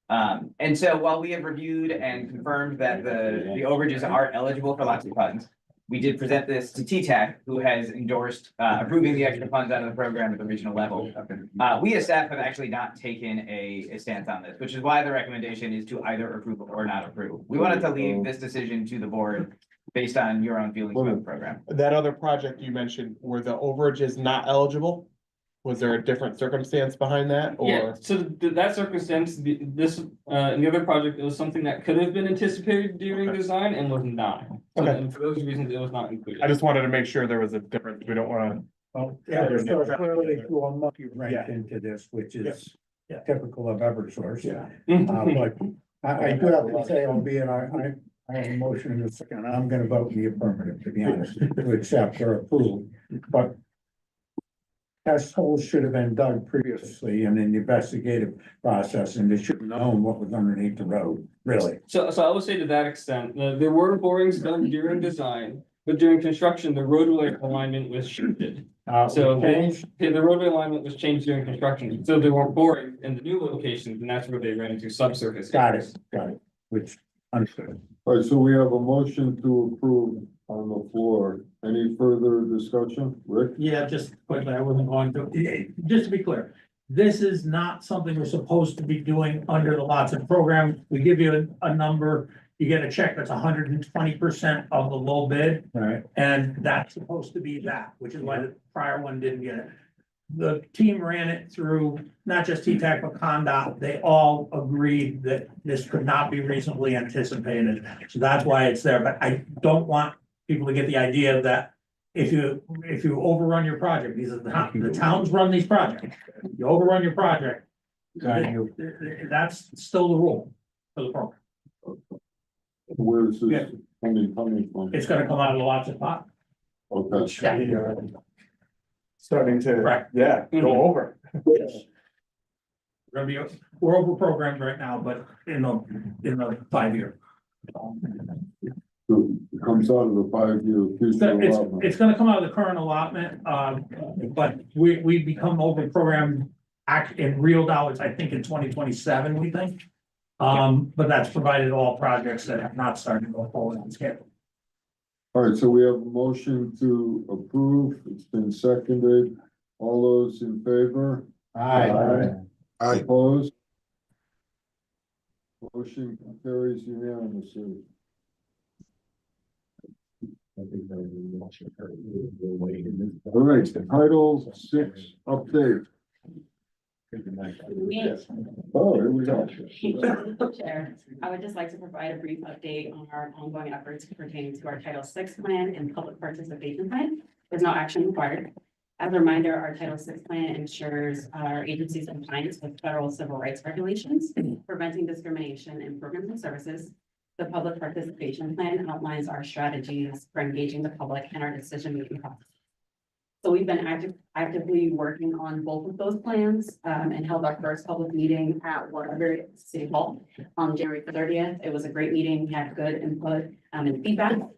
And so while we have reviewed and confirmed that the overages are eligible for lots of funds, we did present this to TTAC, who has endorsed approving the extra funds out of the program at the regional level. We as staff have actually not taken a stance on this, which is why the recommendation is to either approve or not approve. We wanted to leave this decision to the board based on your own feelings about the program. That other project you mentioned, were the overages not eligible? Was there a different circumstance behind that, Yeah, or? so that circumstance, and the other project, it was something that could have been anticipated during design and was not. So, Okay. and for those reasons, it was not included. I just wanted to make sure there was a difference. We don't wanna. Well, yeah, there's clearly threw a monkey wrench into this, which is typical of Eversource. Yeah. But I do have to say, albeit I have a motion in a second, and I'm gonna vote in the affirmative, to be honest, to accept or approve, but test holes should have been dug previously in an investigative process, and they should have known what was underneath the road, really. So I would say to that extent, there were borings done during design, but during construction, the roadway alignment was shifted. So the roadway alignment was changed during construction, so there weren't borings in the new locations, and that's where they ran into subsurface. Got it, which understood. All right, so we have a motion to approve on the floor. Any further discussion, Rick? Yeah, just quickly, I wasn't going to, just to be clear, this is not something we're supposed to be doing under the lots of program. We give you a number, you get a check that's 120% of the low bid. Right. And that's supposed to be that, which is why the prior one didn't get it. The team ran it through, not just TTAC, but CONDOT. They all agreed that this could not be reasonably anticipated. So that's why it's there, but I don't want people to get the idea that if you overrun your project, these are the towns run these projects. You overrun your project, that's still the rule for the program. Where is this coming from? It's gonna come out of the lots of pot. Okay. Starting to, go over. We're over programmed right now, but in the 5-year. It comes out of the 5-year future allotment. It's gonna come out of the current allotment, but we become over programmed in real dollars, I think in 2027, we think. But that's provided all projects that have not started to go forward on schedule. All right, so we have a motion to approve. It's been seconded. All those in favor? Aye. Opposed? Motion carries unanimously. All right, Title VI update. Oh, here we go. Chair, I would just like to provide a brief update on our ongoing efforts pertaining to our Title VI plan and public participation plan. There's no action required. As a reminder, our Title VI plan ensures our agency's compliance with federal civil rights regulations, preventing discrimination in programs and services. The public participation plan outlines our strategies for engaging the public in our decision-making process. So we've been actively working on both of those plans and held our first public meeting at Waterbury City Hall on January 30th. It was a great meeting. We had good input and feedback. Our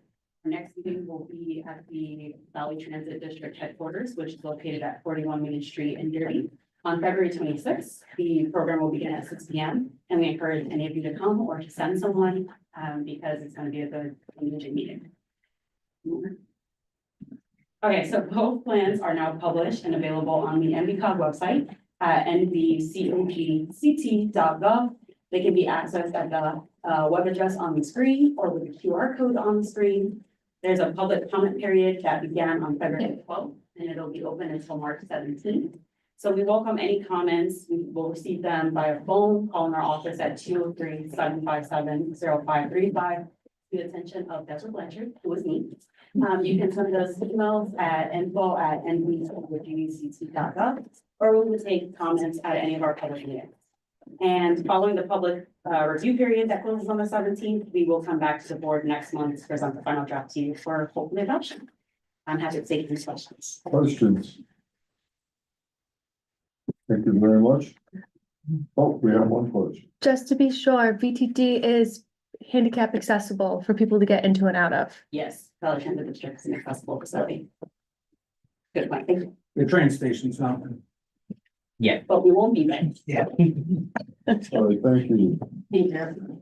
next meeting will be at the Valley Transit District headquarters, which is located at 41 Main Street in Derby. On February 26th, the program will begin at 6 p.m. and we encourage any of you to come or to send someone because it's going to be a good engaging meeting. Okay, so both plans are now published and available on the NVCOG website at NVCOGCT.gov. They can be accessed at the web address on the screen or with the QR code on the screen. There's a public comment period that began on February 12th and it'll be open until March 17th. So we welcome any comments. We will receive them via phone, calling our office at 203-757-0535. The attention of Deborah Blanchard, who is me. You can send us emails at info@nvcog.gov, or we will take comments at any of our public meetings. And following the public review period that closes on the 17th, we will come back to the board next month to present the final draft to you for hopefully adoption. I'm happy to take these questions. Questions? Thank you very much. Oh, we have one question. Just to be sure, VTD is handicap accessible for people to get into and out of. Yes, Valley Transit District is an accessible facility. Good point, thank you. The train station's not. Yeah, but we won't be back. Yeah. All right, thank you. Thank you.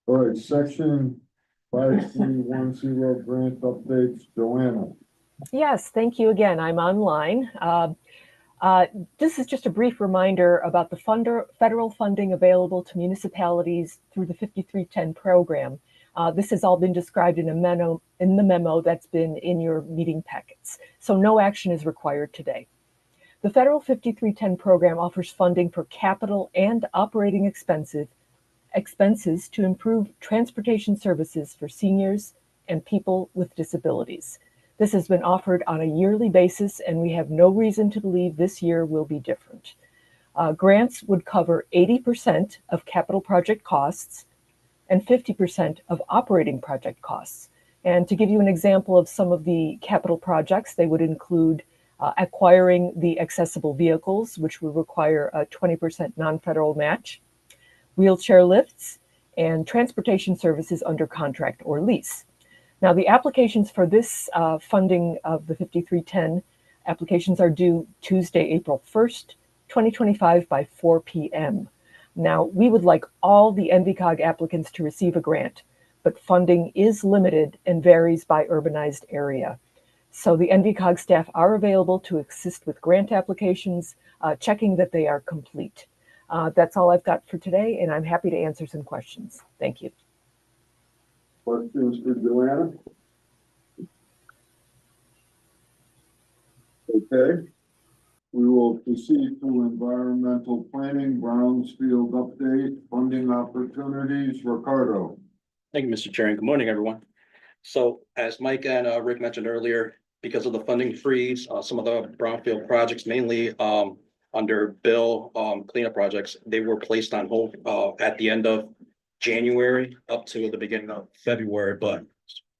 All right, section 5310 grant updates, Joanna. Yes, thank you again. I'm online. This is just a brief reminder about the federal funding available to municipalities through the 5310 program. This has all been described in the memo that's been in your meeting packets, so no action is required today. The federal 5310 program offers funding for capital and operating expenses to improve transportation services for seniors and people with disabilities. This has been offered on a yearly basis, and we have no reason to believe this year will be different. Grants would cover 80% of capital project costs and 50% of operating project costs. And to give you an example of some of the capital projects, they would include acquiring the accessible vehicles, which would require a 20% non-federal match, wheelchair lifts, and transportation services under contract or lease. Now, the applications for this funding of the 5310 applications are due Tuesday, April 1st, 2025 by 4 p.m. Now, we would like all the NVCOG applicants to receive a grant, but funding is limited and varies by urbanized area. So the NVCOG staff are available to assist with grant applications, checking that they are complete. That's all I've got for today, and I'm happy to answer some questions. Thank you. Questions for Joanna? Okay. We will proceed to environmental planning, Brownsfield update, funding opportunities, Ricardo. Thank you, Mr. Chair, and good morning, everyone. So as Mike and Rick mentioned earlier, because of the funding freeze, some of the brownfield projects, mainly under bill cleanup projects, they were placed on hold at the end of January up to the beginning of February, but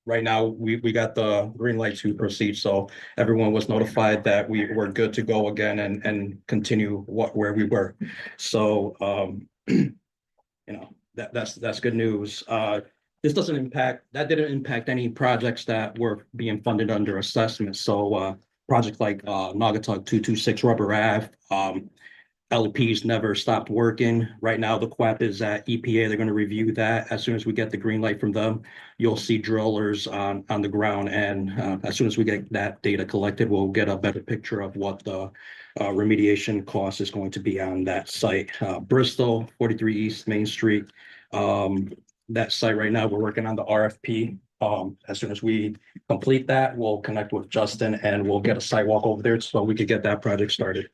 right now, we got the green light to proceed, so everyone was notified that we were good to go again and continue where we were. So, you know, that's good news. This that didn't impact any projects that were being funded under assessment. So, projects like, Naugatuck 226 Rubber Ave, LPs never stopped working. Right now, the QAP is at EPA. They're going to review that. As soon as we get the green light from them, you'll see drillers on the ground. And as soon as we get that data collected, we'll get a better picture of what the remediation cost is going to be on that site. Bristol, 43 East Main Street. That site right now, we're working on the RFP. As soon as we complete that, we'll connect with Justin and we'll get a sidewalk over there so we could get that project started.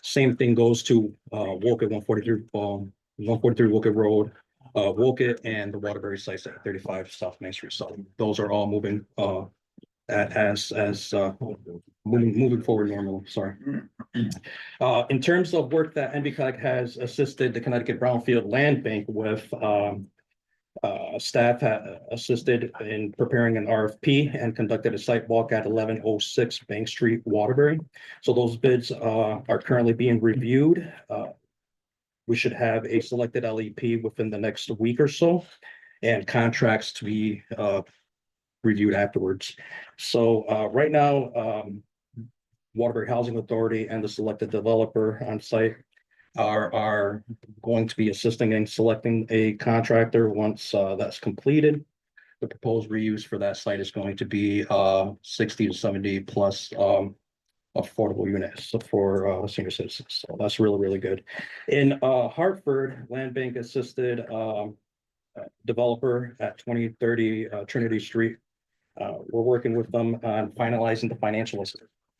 Same thing goes to Woket 143 Woket Road, Woket and the Waterbury sites at 35 South Main Street. So those are all moving moving forward normally. Sorry. In terms of work that NVCOG has assisted the Connecticut Brownfield Land Bank with, staff assisted in preparing an RFP and conducted a site walk at 1106 Bank Street, Waterbury. So those bids are currently being reviewed. We should have a selected LEP within the next week or so, and contracts to be reviewed afterwards. So right now, Waterbury Housing Authority and the selected developer on site are going to be assisting in selecting a contractor once that's completed. The proposed reuse for that site is going to be 60 to 70 plus affordable units for senior citizens. So that's really, really good. In Hartford, Land Bank assisted developer at 2030 Trinity Street. We're working with them on finalizing the financial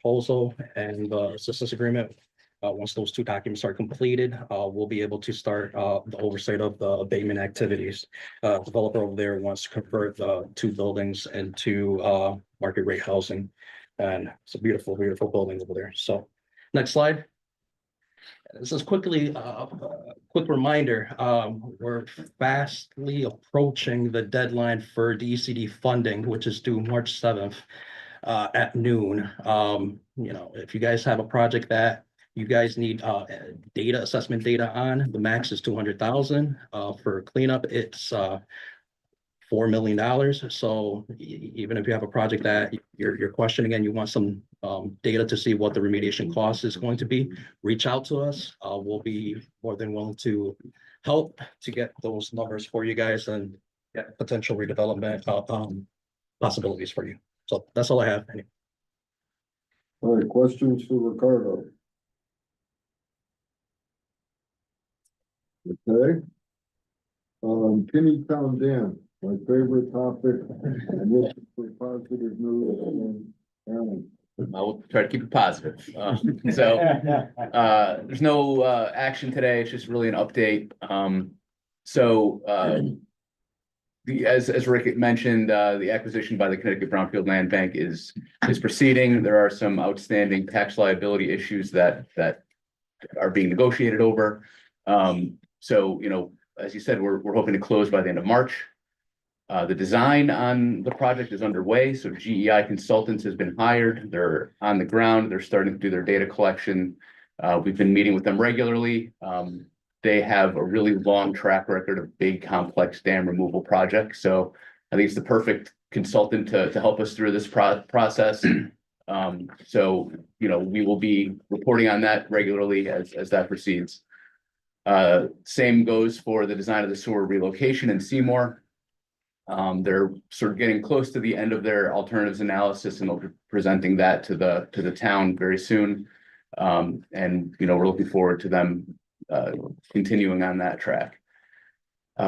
proposal and the assistance agreement. Once those two documents are completed, we'll be able to start the oversight of the abatement activities. Developer over there wants to convert the two buildings into market rate housing. And it's a beautiful, beautiful building over there. So next slide. This is quickly a quick reminder. We're fastly approaching the deadline for DCD funding, which is due March 7th at noon. You know, if you guys have a project that you guys need assessment data on, the max is 200,000. For cleanup, it's $4 million. So even if you have a project that you're questioning and you want some data to see what the remediation cost is going to be, reach out to us. We'll be more than willing to help to get those numbers for you guys and get potential redevelopment possibilities for you. So that's all I have. All right, questions for Ricardo? Okay. Pennytown Dam, my favorite topic. I'm looking for positive news. I'll try to keep it positive. There's no action today. It's just really an update. As Rick mentioned, the acquisition by the Connecticut Brownfield Land Bank is proceeding. There are some outstanding tax liability issues that are being negotiated over. You know, as you said, we're hoping to close by the end of March. The design on the project is underway. So GEI Consultants has been hired. They're on the ground. They're starting to do their data collection. We've been meeting with them regularly. They have a really long track record of big, complex dam removal projects. So I think it's the perfect consultant to help us through this process. You know, we will be reporting on that regularly as that proceeds. Same goes for the design of the sewer relocation in Seymour. They're sort of getting close to the end of their alternatives analysis, and they'll be presenting that to the town very soon. And you know, we're looking forward to them continuing on that track.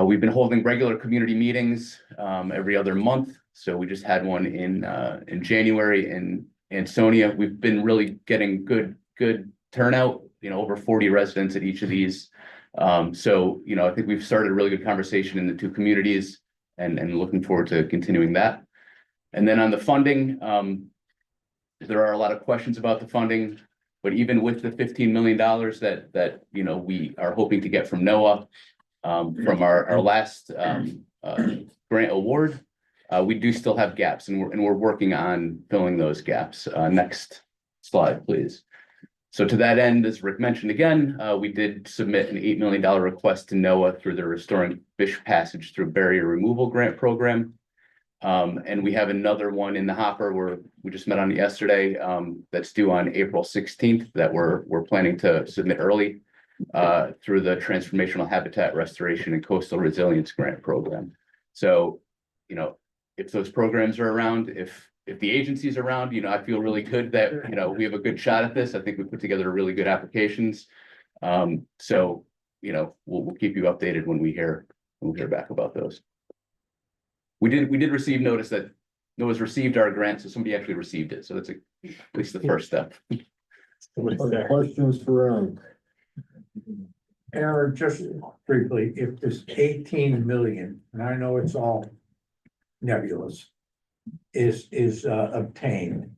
We've been holding regular community meetings every other month. So we just had one in January in Ansonia. We've been really getting good turnout, you know, over 40 residents at each of these. You know, I think we've started a really good conversation in the two communities and looking forward to continuing that. And then on the funding, there are a lot of questions about the funding, but even with the $15 million that you know, we are hoping to get from NOAA from our last grant award, We do still have gaps and we're working on filling those gaps. Next slide, please. So to that end, as Rick mentioned again, we did submit an $8 million request to NOAA through the Restoring Fish Passage Through Barrier Removal Grant Program. And we have another one in the hopper where we just met on it yesterday, that's due on April 16th that we're planning to submit early through the Transformational Habitat Restoration and Coastal Resilience Grant Program. So, you know, if those programs are around, if the agency's around, you know, I feel really good that, you know, we have a good shot at this. I think we put together really good applications. So, you know, we'll keep you updated when we hear back about those. We did receive notice that NOAA's received our grant, so somebody actually received it. So that's at least the first step. Questions for Aaron? Aaron, just briefly, if this 18 million, and I know it's all nebulous, is obtained,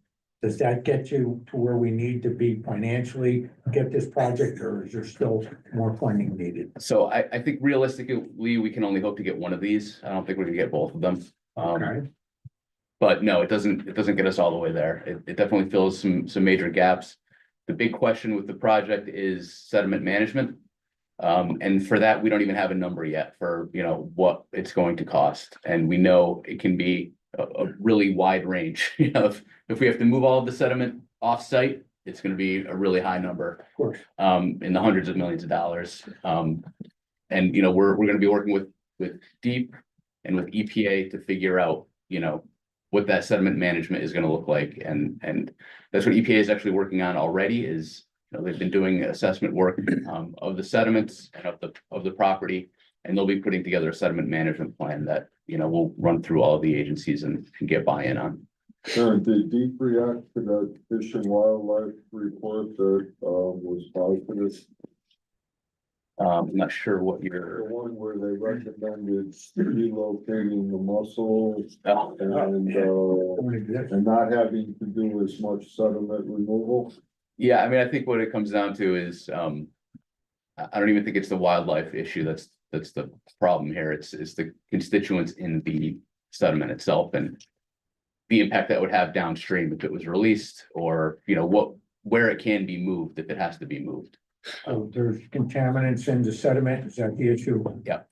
does that get you to where we need to be financially, get this project, or is there still more funding needed? So I think realistically, we can only hope to get one of these. I don't think we're gonna get both of them. Okay. But no, it doesn't get us all the way there. It definitely fills some major gaps. The big question with the project is sediment management. And for that, we don't even have a number yet for, you know, what it's going to cost. And we know it can be a really wide range. You know, if we have to move all of the sediment off-site, it's gonna be a really high number. Of course. In the hundreds of millions of dollars. And, you know, we're gonna be working with DEEP and with EPA to figure out, you know, what that sediment management is gonna look like. And that's what EPA is actually working on already is, you know, they've been doing assessment work of the sediments and of the property. And they'll be putting together a sediment management plan that, you know, we'll run through all of the agencies and get buy-in on. Aaron, did DEEP react to that Fish and Wildlife report that was positive? I'm not sure what The you're. one where they recommended relocating the mussels and not having to do as much sediment removal. Yeah, I mean, I think what it comes down to is, I don't even think it's the wildlife issue that's the problem here. It's the constituents in the sediment itself and the impact that would have downstream if it was released or, you know, where it can be moved if it has to be moved. So there's contaminants in the sediment, is that the issue? Yeah.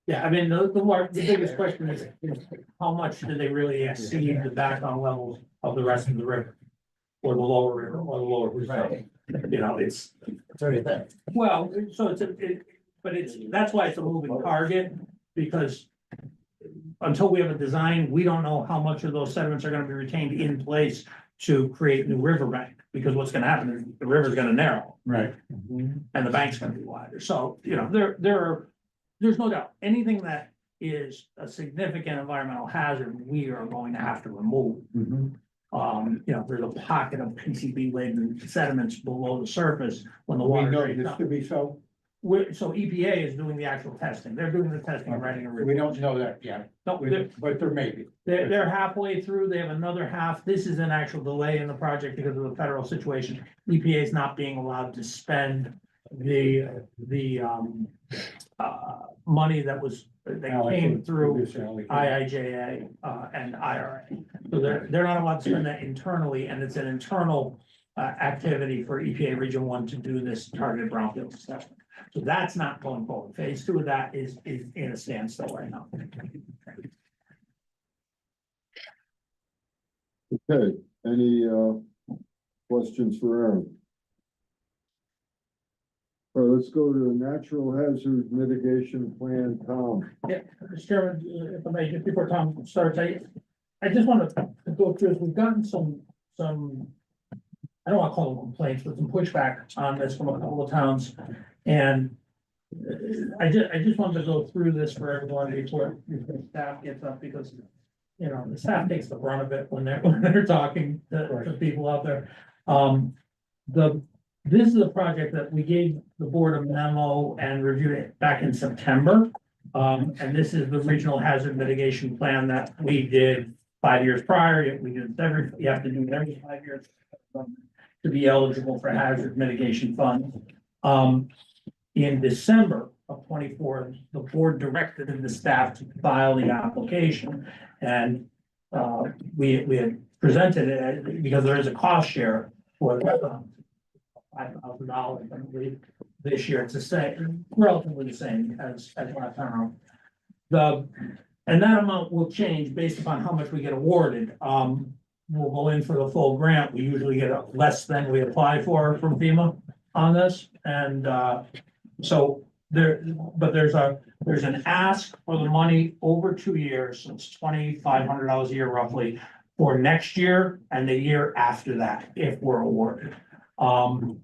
Yeah, I mean, the biggest question is how much do they really exceed the background levels of the rest of the river? Or the lower river, or the lower river. You know, it's already there. Well, so that's why it's a moving target, because until we have a design, we don't know how much of those sediments are gonna be retained in place to create new riverbank, because what's gonna happen is the river's gonna narrow. Right. And the bank's gonna be wider, so, you know, there's no doubt, anything that is a significant environmental hazard, we are going to have to remove. You know, there's a pocket of PCB laden sediments below the surface when the We water. know drains this up. to be so, So EPA is doing the actual testing, they're doing the testing and writing a report. we don't know that yet, No, but there may be. they're halfway through, they have another half, this is an actual delay in the project because of the federal situation. EPA is not being allowed to spend the money that came through IIJA and IRA. So they're not allowed to spend that internally, and it's an internal activity for EPA Region 1 to do this targeted brownfield assessment. So that's not going forward. Phase 2 of that is in a standstill right now. Okay, any questions for Aaron? All right, let's go to the natural hazard mitigation plan, Tom. Yeah, Mr. Chairman, if I may, just before Tom starts, I just want to go through this. We've gotten some, I don't want to call them complaints, but some pushback on this from a couple of towns. And I just wanted to go through this for everyone before staff gets up, because, you know, the staff takes the brunt of it when they're talking to people out there. This is a project that we gave the board a memo and reviewed it back in September. And this is the regional hazard mitigation plan that we did 5 years prior. We did you have to do it every 5 years to be eligible for hazard mitigation funds. In December, of 24, the board directed the staff to file the application. And we had presented it because there is a cost share for $5,000, I believe. This year, it's the same, relatively the same as last time around. And that amount will change based upon how much we get awarded. We'll go in for the full grant. We usually get less than we apply for from FEMA on this. And so there's an ask for the money over 2 years, so it's $2,500 a year roughly for next year and the year after that, if we're awarded. And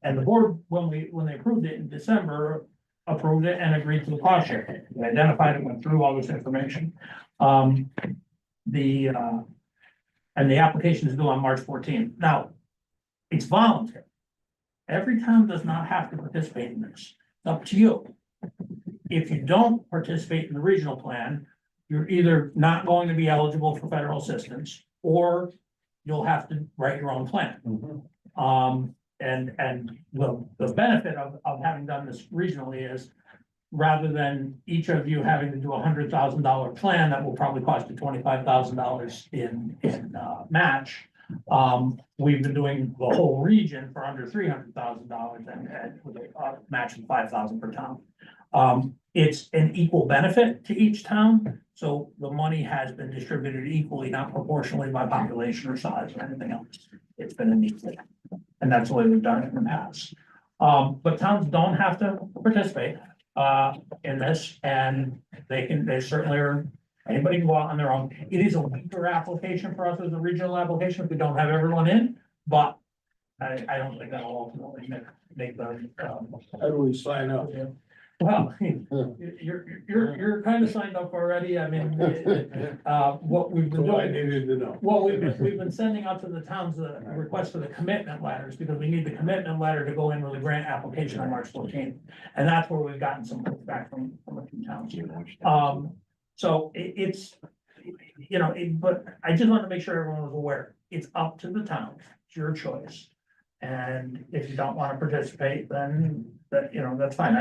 the board, when they approved it in December, approved it and agreed to the cost share. We identified it, went through all this information. And the application is due on March 14th. Now, it's voluntary. Every town does not have to participate in this. It's up to you. If you don't participate in the regional plan, you're either not going to be eligible for federal assistance, or you'll have to write your own plan. And the benefit of having done this regionally is, rather than each of you having to do $100,000 plan that will probably cost you $25,000 in match, we've been doing the whole region for under $300,000 and with a match of $5,000 per town. It's an equal benefit to each town, so the money has been distributed equally, not proportionally by population or size or anything else. It's been an equal, and that's the way we've done it in the past. But towns don't have to participate in this, and they certainly are, anybody can go out on their own. It is a weaker application for us as a regional application if we don't have everyone in, but I don't think that'll ultimately make the. How do we sign up? Well, you're kind of signed up already. I mean, what we've been So I doing. needed to know. Well, we've been sending out to the towns a request for the commitment letters, because we need the commitment letter to go in with a grant application on March 14th. And that's where we've gotten some pushback from a few towns. So it's, but I just want to make sure everyone was aware, it's up to the town, it's your choice. And if you don't want to participate, then that's fine.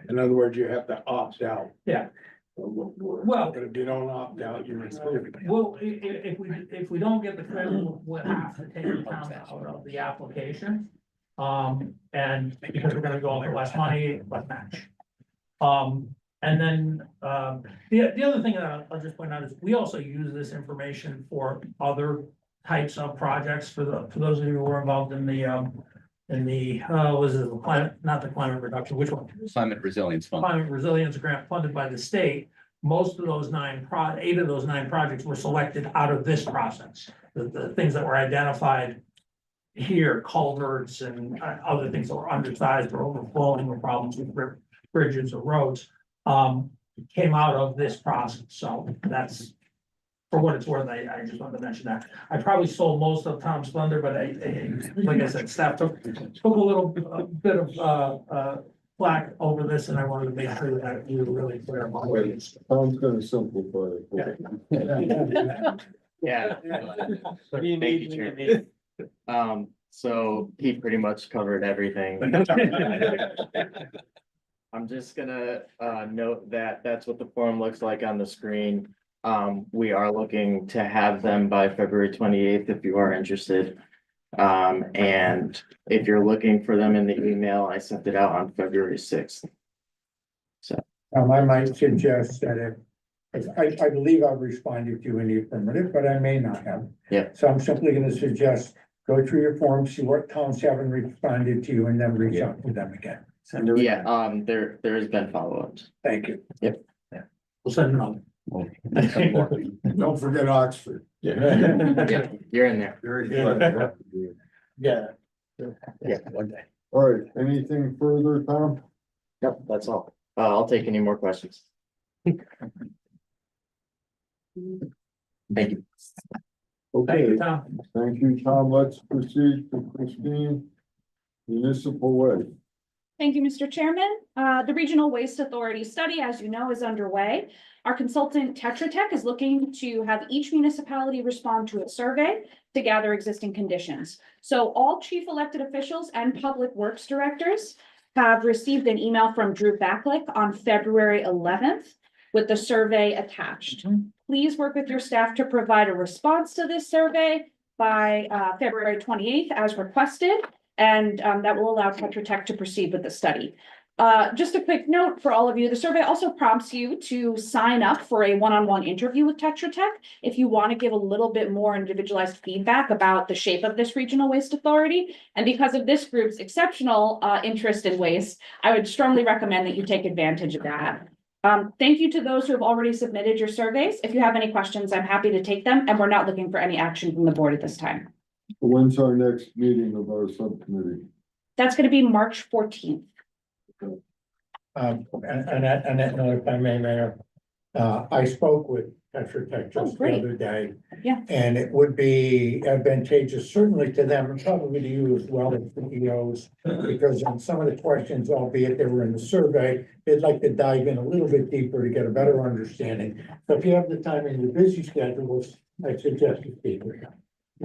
In other words, you have to opt out. Yeah. Well, If you don't opt out, you're excluded. well, if we don't get the credit, we'll have to take the town out of the application. And because we're gonna go for less money, less match. And then, the other thing that I'll just point out is we also use this information for other types of projects for those of you who were involved in the was it the climate, not the climate reduction, which one? Climate Resilience Fund. Climate resilience grant funded by the state. Most of those 8 of those 9 projects were selected out of this process. The things that were identified here, culverts and other things that were undersized or overflowing or problems with bridges or roads, came out of this process. So that's, for what it's worth, I just wanted to mention that. I probably sold most of Tom's thunder, but like I said, staff took a little bit of flack over this, and I wanted to make sure that we were really clear about what it is. Tom's gonna simplify it. Yeah. Thank you, Chair. So he pretty much covered everything. I'm just gonna note that that's what the form looks like on the screen. We are looking to have them by February 28th if you are interested. And if you're looking for them in the email, I sent it out on February 6th. So I might suggest that I believe I've responded to you in the affirmative, but I may not have. Yeah. So I'm simply gonna suggest, go through your form, see what towns haven't responded to you, and then reach out to them again. yeah, there has been follow-ups. Thank you. Yep. We'll send them out. Don't forget Oxford. Yeah, you're in there. Yeah. Yeah, one day. All right, anything further, Tom? Yep, that's all. I'll take any more questions. Thank you. Okay, Tom. thank you, Tom. Let's proceed to Christine. Municipal Way. Thank you, Mr. Chairman. The Regional Waste Authority study, as you know, is underway. Our consultant Tetra Tech is looking to have each municipality respond to a survey to gather existing conditions. So all chief elected officials and public works directors have received an email from Drew Backlick on February 11th with the survey attached. Please work with your staff to provide a response to this survey by February 28th as requested, and that will allow Tetra Tech to proceed with the study. Just a quick note for all of you, the survey also prompts you to sign up for a one-on-one interview with Tetra Tech if you want to give a little bit more individualized feedback about the shape of this regional waste authority. And because of this group's exceptional interest in waste, I would strongly recommend that you take advantage of that. Thank you to those who have already submitted your surveys. If you have any questions, I'm happy to take them, and we're not looking for any action from the board at this time. When's our next meeting of our subcommittee? That's going to be March 14th. And that note, if I may, Mayor, I spoke with Tetra Tech just the other day. Yeah. And it would be advantageous certainly to them and probably to you as well as CEOs, because on some of the questions, albeit they were in the survey, they'd like to dive in a little bit deeper to get a better understanding. So if you have the time in your busy schedules, I suggest you speak with them.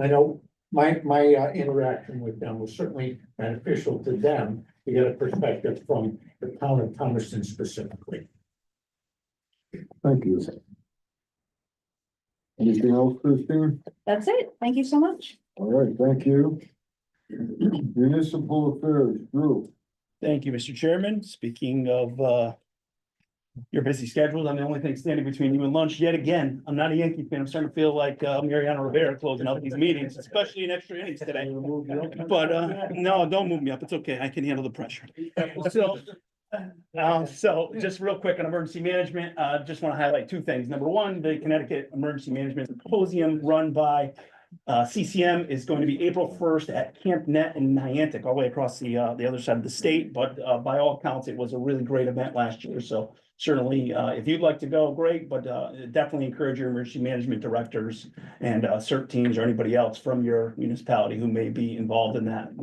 I know my interaction with them was certainly beneficial to them to get a perspective from the town of Thomaston specifically. Thank you. Anything else, Christine? That's it. Thank you so much. All right, thank you. Municipal affairs, Drew. Thank you, Mr. Chairman. Speaking of your busy schedule, I'm the only thing standing between you and lunch yet again. I'm not a Yankee fan. I'm starting to feel like Mariano Rivera closing out these meetings, especially in extra innings today. But no, don't move me up. It's okay. I can handle the pressure. So just real quick on emergency management, just want to highlight two things. Number one, the Connecticut Emergency Management Symposium run by CCM is going to be April 1st at Camp Net in Niantic, all the way across the other side of the state. But by all accounts, it was a really great event last year. So certainly, if you'd like to go, great, but definitely encourage your emergency management directors and CERT teams or anybody else from your municipality who may be involved in that,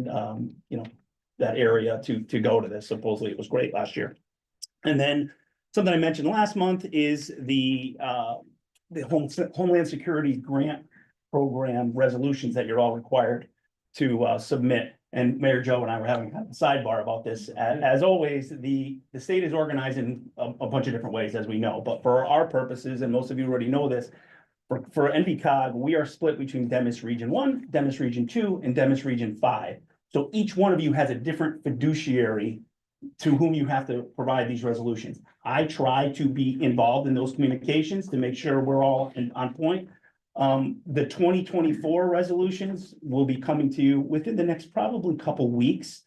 that area to go to this. Supposedly it was great last year. And then something I mentioned last month is the Homeland Security Grant Program resolutions that you're all required to submit. And Mayor Joe and I were having kind of a sidebar about this. As always, the state is organized in a bunch of different ways, as we know. But for our purposes, and most of you already know this, for NVCOG, we are split between Demis Region 1, Demis Region 2, and Demis Region 5. So each one of you has a different fiduciary to whom you have to provide these resolutions. I try to be involved in those communications to make sure we're all on point. The 2024 resolutions will be coming to you within the next probably couple weeks.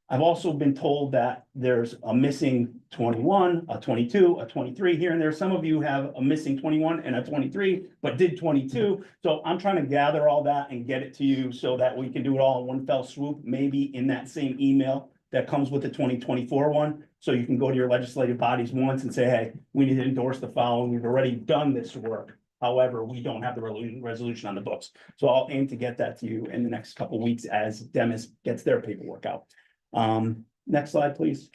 I've also been told that there's a missing 21, a 22, a 23 here and there. Some of you have a missing 21 and a 23, but did 22. So I'm trying to gather all that and get it to you so that we can do it all in one fell swoop, maybe in that same email that comes with the 2024 one. So you can go to your legislative bodies once and say, hey, we need to endorse the following. We've already done this work. However, we don't have the resolution on the books. So I'll aim to get that to you in the next couple of weeks as Demis gets their paperwork out. Next slide, please.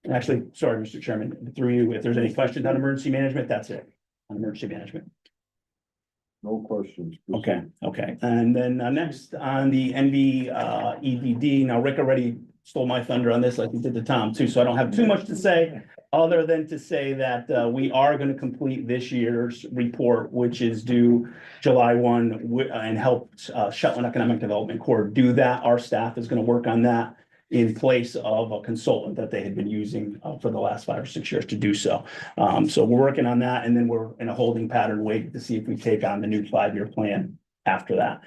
And actually, sorry, Mr. Chairman, through you, if there's any questions on emergency management, that's it, on emergency management. No questions. Okay. And then next on the NVEDD, now Rick already stole my thunder on this like he did to Tom too, so I don't have too much to say other than to say that we are going to complete this year's report, which is due July 1 and help Shetland Economic Development Corps do that. Our staff is going to work on that in place of a consultant that they had been using for the last 5 or 6 years to do so. So we're working on that, and then we're in a holding pattern waiting to see if we take on the new 5-year plan after that.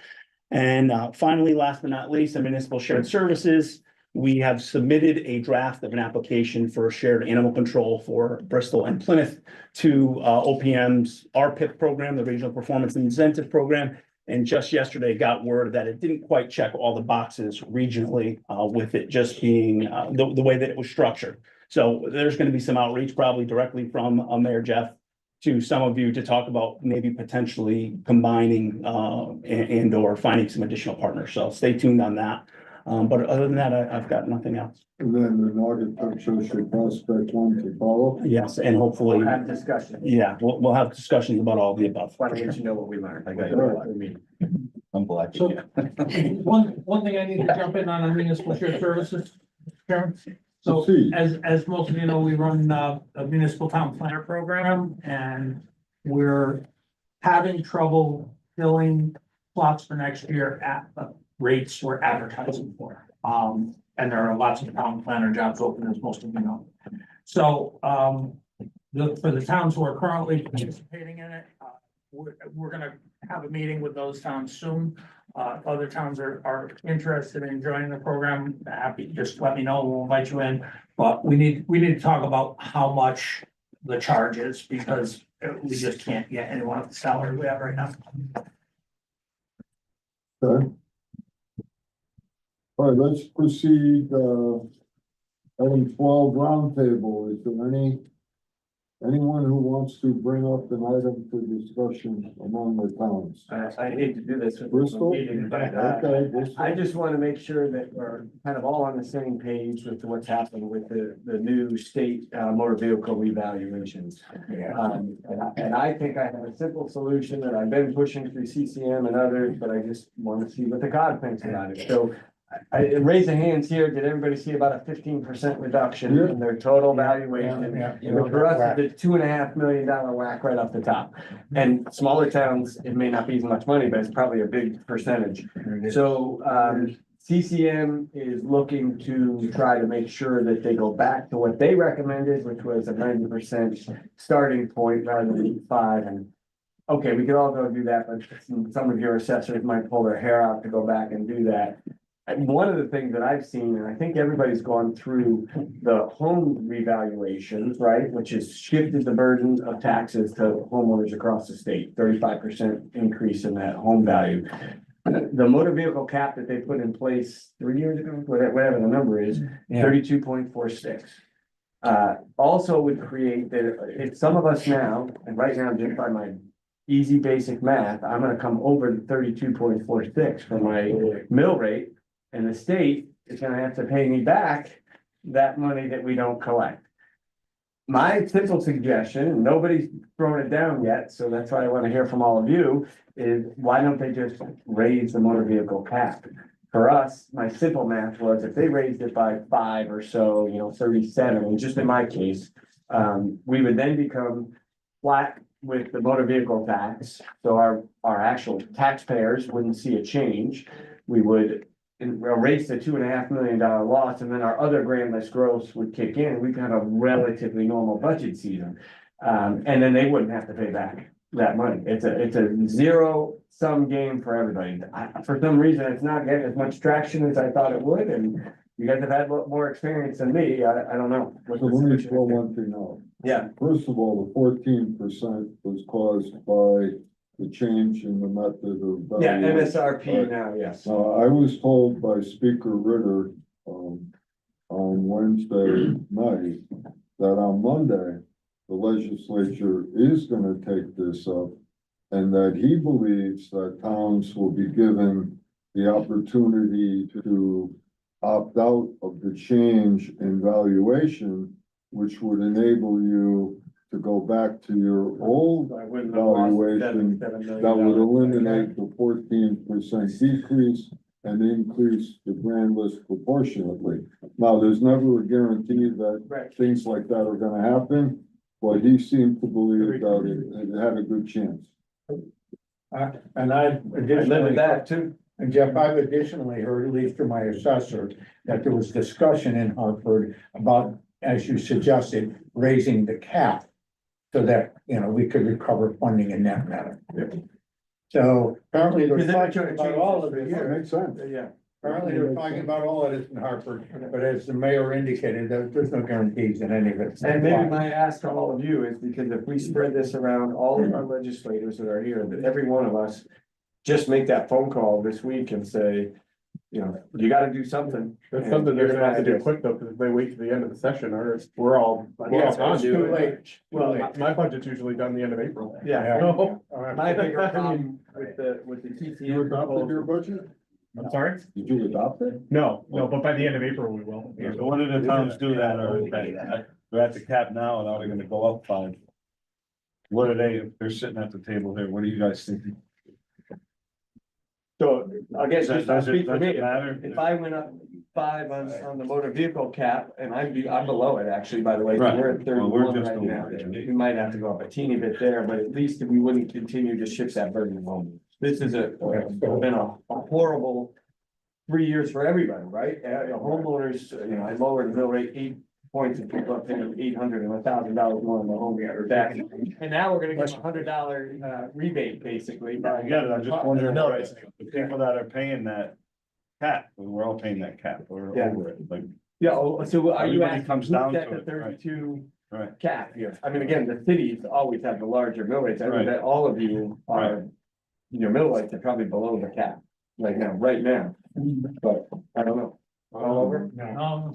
And finally, last but not least, the municipal shared services. We have submitted a draft of an application for shared animal control for Bristol and Plymouth to OPM's RPIP program, the Regional Performance Incentive Program. And just yesterday got word that it didn't quite check all the boxes regionally with it just being the way that it was structured. So there's going to be some outreach probably directly from Mayor Jeff to some of you to talk about maybe potentially combining and or finding some additional partners. So stay tuned on that. But other than that, I've got nothing else. And then the Naugatuck Social Prospect one to follow. Yes, and hopefully We'll have discussion. Yeah, we'll have discussions about all the above. Why don't you know what we learned? I got it. I'm glad. So, one thing I need to jump in on municipal shared services, Karen. So Proceed. as most of you know, we run a municipal town planner program and we're having trouble filling slots for next year at the rates we're advertising for. And there are lots of town planner jobs open, as most of you know. So, for the towns who are currently participating in it, we're gonna have a meeting with those towns soon. Other towns are interested in joining the program, happy, just let me know, we'll invite you in. But we need to talk about how much the charge is, because we just can't get anyone at the salary we have right now. Okay. All right, let's proceed, item 12 roundtable. Is there anyone who wants to bring up an item for discussion among the towns? I hate to do this with the Bristol? meeting, but, Okay, Bristol. I just want to make sure that we're kind of all on the same page with what's happening with the new state, motor vehicle revaluations. And I think I have a simple solution that I've been pushing through CCM and others, but I just want to see what the COG thinks about it. So I raise the hands here. Did everybody see about a 15% reduction in their total valuation? Which for us is a $2.5 million whack right off the top. And smaller towns, it may not be as much money, but it's probably a big percentage. So CCM is looking to try to make sure that they go back to what they recommended, which was a 90% starting point rather than 5. And okay, we could all go do that, but some of your assessors might pull their hair out to go back and do that. And one of the things that I've seen, and I think everybody's gone through the home revaluations, right? Which has shifted the burden of taxes to homeowners across the state, 35% increase in that home value. The motor vehicle cap that they put in place 3 years ago, whatever the number is, 32.46. Also would create that if some of us now, and right now, just by my easy basic math, I'm gonna come over the 32.46 for my mill rate. And the state is gonna have to pay me back that money that we don't collect. My simple suggestion, and nobody's thrown it down yet, so that's why I wanna hear from all of you, is why don't they just raise the motor vehicle cap? For us, my simple math was if they raised it by 5 or so, 37, and just in my case, we would then become flat with the motor vehicle tax. So our actual taxpayers wouldn't see a change. We would erase the $2.5 million loss, and then our other grand list gross would kick in. We'd have a relatively normal budget season. And then they wouldn't have to pay back that money. It's a zero sum game for everybody. For some reason, it's not getting as much traction as I thought it would, and you guys have had more experience than me. I don't know. So let me throw one thing out. Yeah. First of all, the 14% was caused by the change in the method of. Yeah, valuation. MSRP now, yes. I was told by Speaker Ritter, on Wednesday night, that on Monday, the legislature is gonna take this up. And that he believes that towns will be given the opportunity to opt out of the change in valuation, which would enable you to go back to your old valuation that would eliminate the 14% decrease and increase the grand list proportionately. Now, there's never a guarantee that things like that are gonna happen, but he seemed to believe that it had a good chance. And I live with that too. And Jeff, I've additionally heard, at least from my assessor, that there was discussion in Hartford about, as you suggested, raising the cap. So that, we could recover funding in that manner. So apparently they're talking about all of it here. Makes sense. Yeah. Apparently they're talking about all of this in Hartford, but as the mayor indicated, there's no guarantees in any of it. And maybe my ask to all of you is because if we spread this around all of our legislators that are here, that every one of us just make that phone call this week and say, you gotta do something. That's something they're gonna have to do quick though, because if they wait to the end of the session, or we're all done. Too late. Well, my budget's usually done the end of April. Yeah. No. My bigger problem with the TCM. You adopted your budget? I'm sorry? Did you adopt it? No, but by the end of April, we will. So when do the towns do that, or they're at the cap now, and now they're gonna go up 5? What are they, if they're sitting at the table here, what are you guys thinking? So I guess Does just I'll it speak for me. matter? If I went up 5 on the motor vehicle cap, and I'm below it actually, by the way. Right. We're at Well, we're 31 just right over now. it. We might have to go up a teeny bit there, but at least we wouldn't continue to shift that burden home. This is been a horrible 3 years for everybody, right? Homeowners, I lowered the mill rate 8 points and people are paying $800 and $1,000 more on the home back. And now we're gonna give them $100 rebate basically. Again, I'm just wondering, the people that are paying that cap, we're all paying that cap, we're Yeah. over it, like. Yeah, so are you Everybody asking comes who down set to the it, right. 32 Right. cap here? I mean, again, the cities always have the larger mill rates. I know Right. that all of you are, your mill rates are probably below the cap right now, but I don't know. All over? No.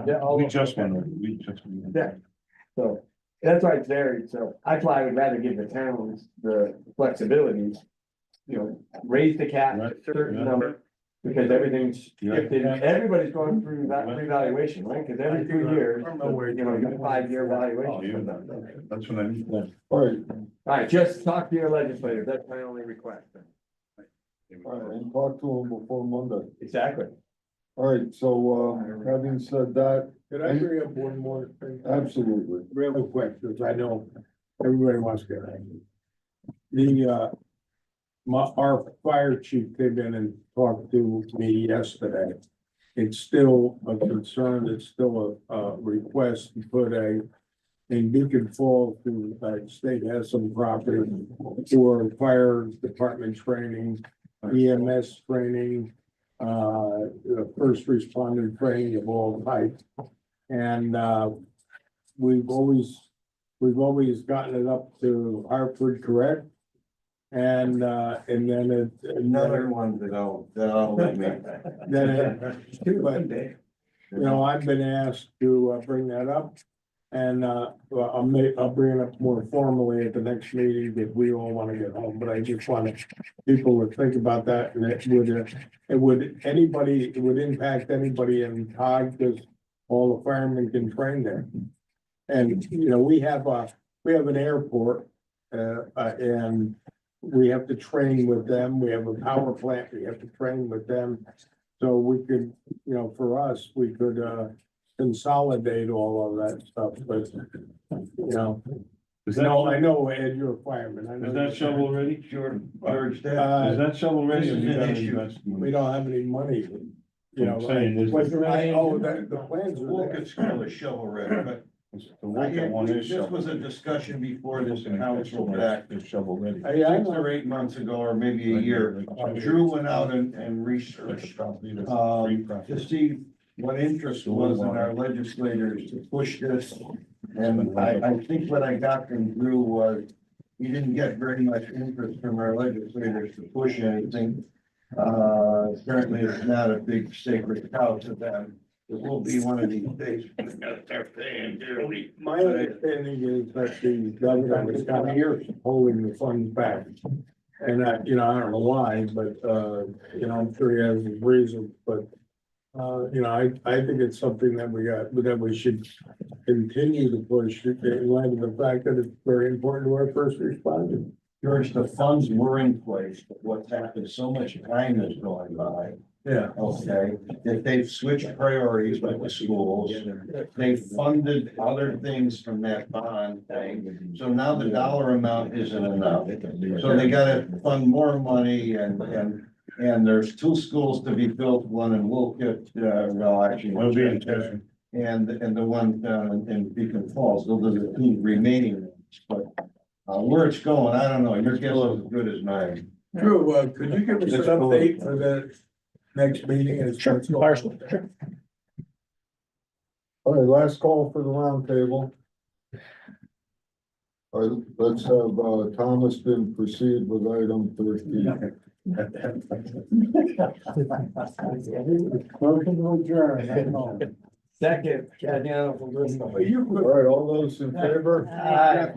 Yeah, all We over. just went, we just. Yeah. So that's why it's varied. So that's why I would rather give the towns the flexibility. Raise the cap a certain number, because everything's shifted. Everybody's going through that revaluation, right? Because every 2 years, you get a 5-year evaluation. That's what I mean. All right, All right, just talk to your legislators. That's my only request. all right, and talk to them before Monday. Exactly. All right, so, having said that, Could I bring up one more thing? absolutely. Real quick, because I know everybody wants to get angry. Our fire chief came in and talked to me yesterday. It's still a concern, it's still a request to put in Beacon Falls, the state has some property for fire department training, EMS training, first responder training of all types. And, we've always gotten it up to Hartford, correct? And then Another one that'll let me. I've been asked to bring that up. And I'll bring it up more formally at the next meeting that we all want to get home, but I just wanted people to think about that, and it would impact anybody in COG, because all the firemen can train there. And, we have an airport, and we have to train with them. We have a power plant, we have to train with them. So we could, for us, we could, consolidate all of that stuff, but, Is that, I know, Ed, you're a fireman. I know is that you're- shovel ready? George, Is that shovel ready? or This is you an gotta issue. invest in it? We don't have any money, I'm saying is- the plans are Look there. at still a shovel ready, but The Woken one is this shovel. was a discussion before this council back Is shovel ready. I 6 or 8 months ago, or maybe a year. Drew went out and researched to see what interest was in our legislators to push this. And I think what I got from Drew was, he didn't get very much interest from our legislators to push anything. Certainly it's not a big sacred cow to them. It will be one of these days. They're paying dearly. My understanding is that the governor is kind of here holding the funds back. And I don't know why, but, I'm sure he has his reasons, but, I think it's something that we should continue to push in light of the fact that it's very important to our first responders. George, the funds were in place, but what's happened, so much time is going by. Yeah. Okay, if they've switched priorities with the schools, they've funded other things from that bond thing. So now the dollar amount isn't enough. So they gotta fund more money and there's 2 schools to be built, one in Wolcott, well, actually. Will be in Chester. And the one down in Beacon Falls, those are the 2 remaining ones, but where it's going, I don't know, your guess is as good as mine. Drew, could you give us an update for the next meeting? Sure. All right, last call for the roundtable. All right, let's have Thomaston proceed with item 13. Motion to adjourn. Second, Cadiano from Bristol. All right, all those in favor? Aye.